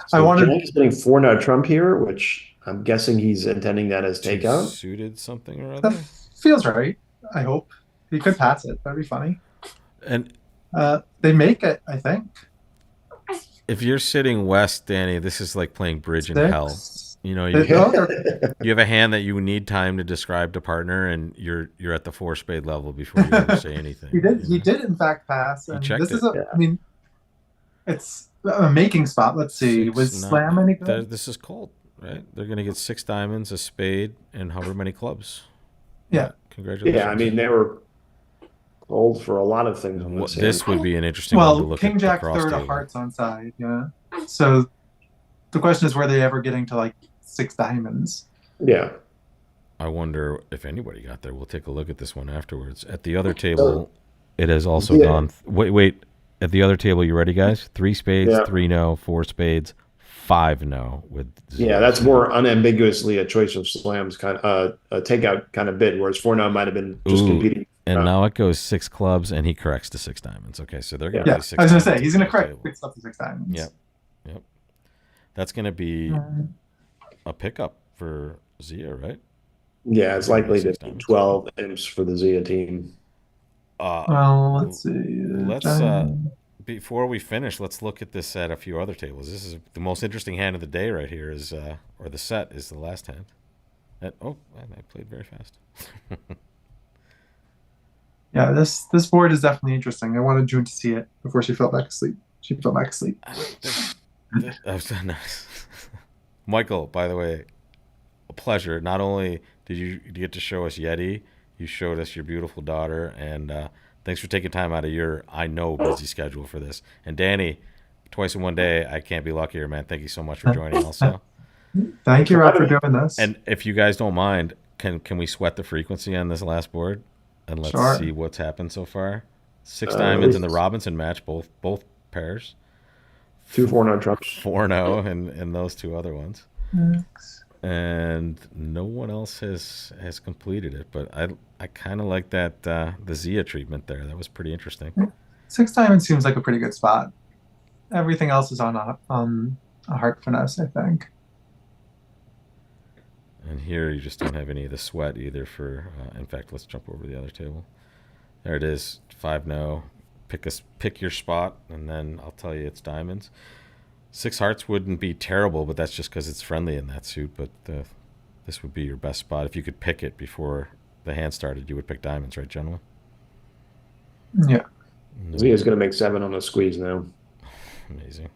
So Zhang's getting 4-no trump here, which I'm guessing he's intending that as takeout. Suited something or other. That feels right. I hope he could pass it. That'd be funny. And they make it, I think. If you're sitting west, Danny, this is like playing bridge in hell. You know, you have a hand that you need time to describe to partner, and you're at the 4 spade level before you ever say anything. He did in fact pass. And checked this it. is I mean, it's a making spot. Let's see. Was slam any good? This is cold, right? They're going to get 6 diamonds, a spade, and however many clubs. Yeah. Congratulations. Yeah, I mean, they were old for a lot of things. This would be an interesting one to look King at. Jack 3rd of hearts on side. Yeah. So the question is, were they ever getting to like 6 diamonds? Yeah. I wonder if anybody got there. We'll take a look at this one afterwards. At the other table, it has also gone. Wait. At the other table, you ready, guys? 3 spades, 3 no, 4 spades, 5 no with 0. Yeah, that's more unambiguously a choice of slams kind of a takeout kind of bid, whereas 4-no might have been just competing. And now it goes 6 clubs, and he corrects to 6 diamonds. Okay, so they're going to play 6 I was going to diamonds say, he's going to correct 6 up to 6 diamonds. Yep. That's going to be a pickup for Zia, right? Yeah, it's We're gonna likely get to six be diamonds. 12 imps for the Zia team. Well, let's L- see. let's before we finish, let's look at this at a few other tables. This is the most interesting hand of the day right here. Is or the set is the last hand. Oh, I played very fast. Yeah, this board is definitely interesting. I wanted June to see it before she fell back asleep. She fell back asleep. That was nice. Michael, by the way, a pleasure. Not only did you get to show us Yeti, you showed us your beautiful daughter, and thanks for taking time out of your, I know, busy schedule for this. And Danny, twice in one day, I can't be luckier, man. Thank you so much for joining also. Thank Thanks you, for Rob, for having me. doing this. And if you guys don't mind, can we sweat the frequency on this last board? And let's Sure. see what's happened so far. Six At diamonds in the least Robinson match, both pairs. 2-4 trumps. 4-0 in those two other ones. Six. And no one else has completed it, but I kind of like that the Zia treatment there. That was pretty interesting. 6 diamonds seems like a pretty good spot. Everything else is on a heart finesse, I think. And here you just don't have any of the sweat either. For in fact, let's jump over to the other table. There it is, 5-0. Pick your spot, and then I'll tell you it's diamonds. 6 hearts wouldn't be terrible, but that's just because it's friendly in that suit. But this would be your best spot if you could pick it before the hand started. You would pick diamonds, right, gentlemen? Yeah. Zia's going to make 7 on the squeeze now. Amazing.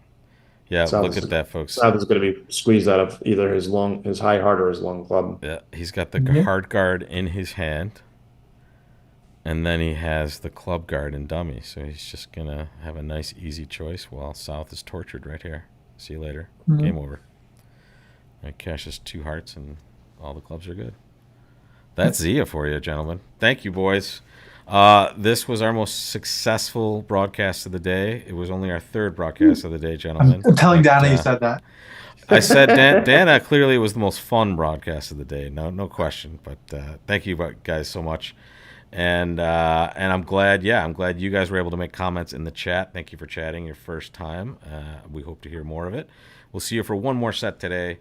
Yeah, South look is- at that, folks. South is going to be squeezed out of either his high heart or his long club. Yeah, he's got the Yeah. heart guard in his hand, and then he has the club guard in dummy. So he's just gonna have a nice, easy choice while South is tortured right here. See you later. Mhm. Game over. I cashes 2 hearts, and all the clubs are good. That's Zia for you, gentlemen. Thank you, boys. This was our most successful broadcast of the day. It was only our 3rd broadcast of the day, gentlemen. I'm telling But, Dana you said that. I said Dana clearly was the most fun broadcast of the day. No question. But thank you guys so much. And I'm glad you guys were able to make comments in the chat. Thank you for chatting your first time. We hope to hear more of it. We'll see you for one more set today,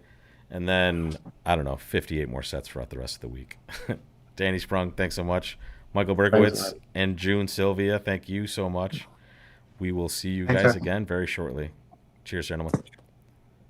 and then I don't know, 58 more sets throughout the rest of the week. Danny Sprung, thanks so much. Michael Berkowitz Thanks, and June Sylvia, thank you so much. We will see you Thanks, guys sir. again very shortly. Cheers, gentlemen.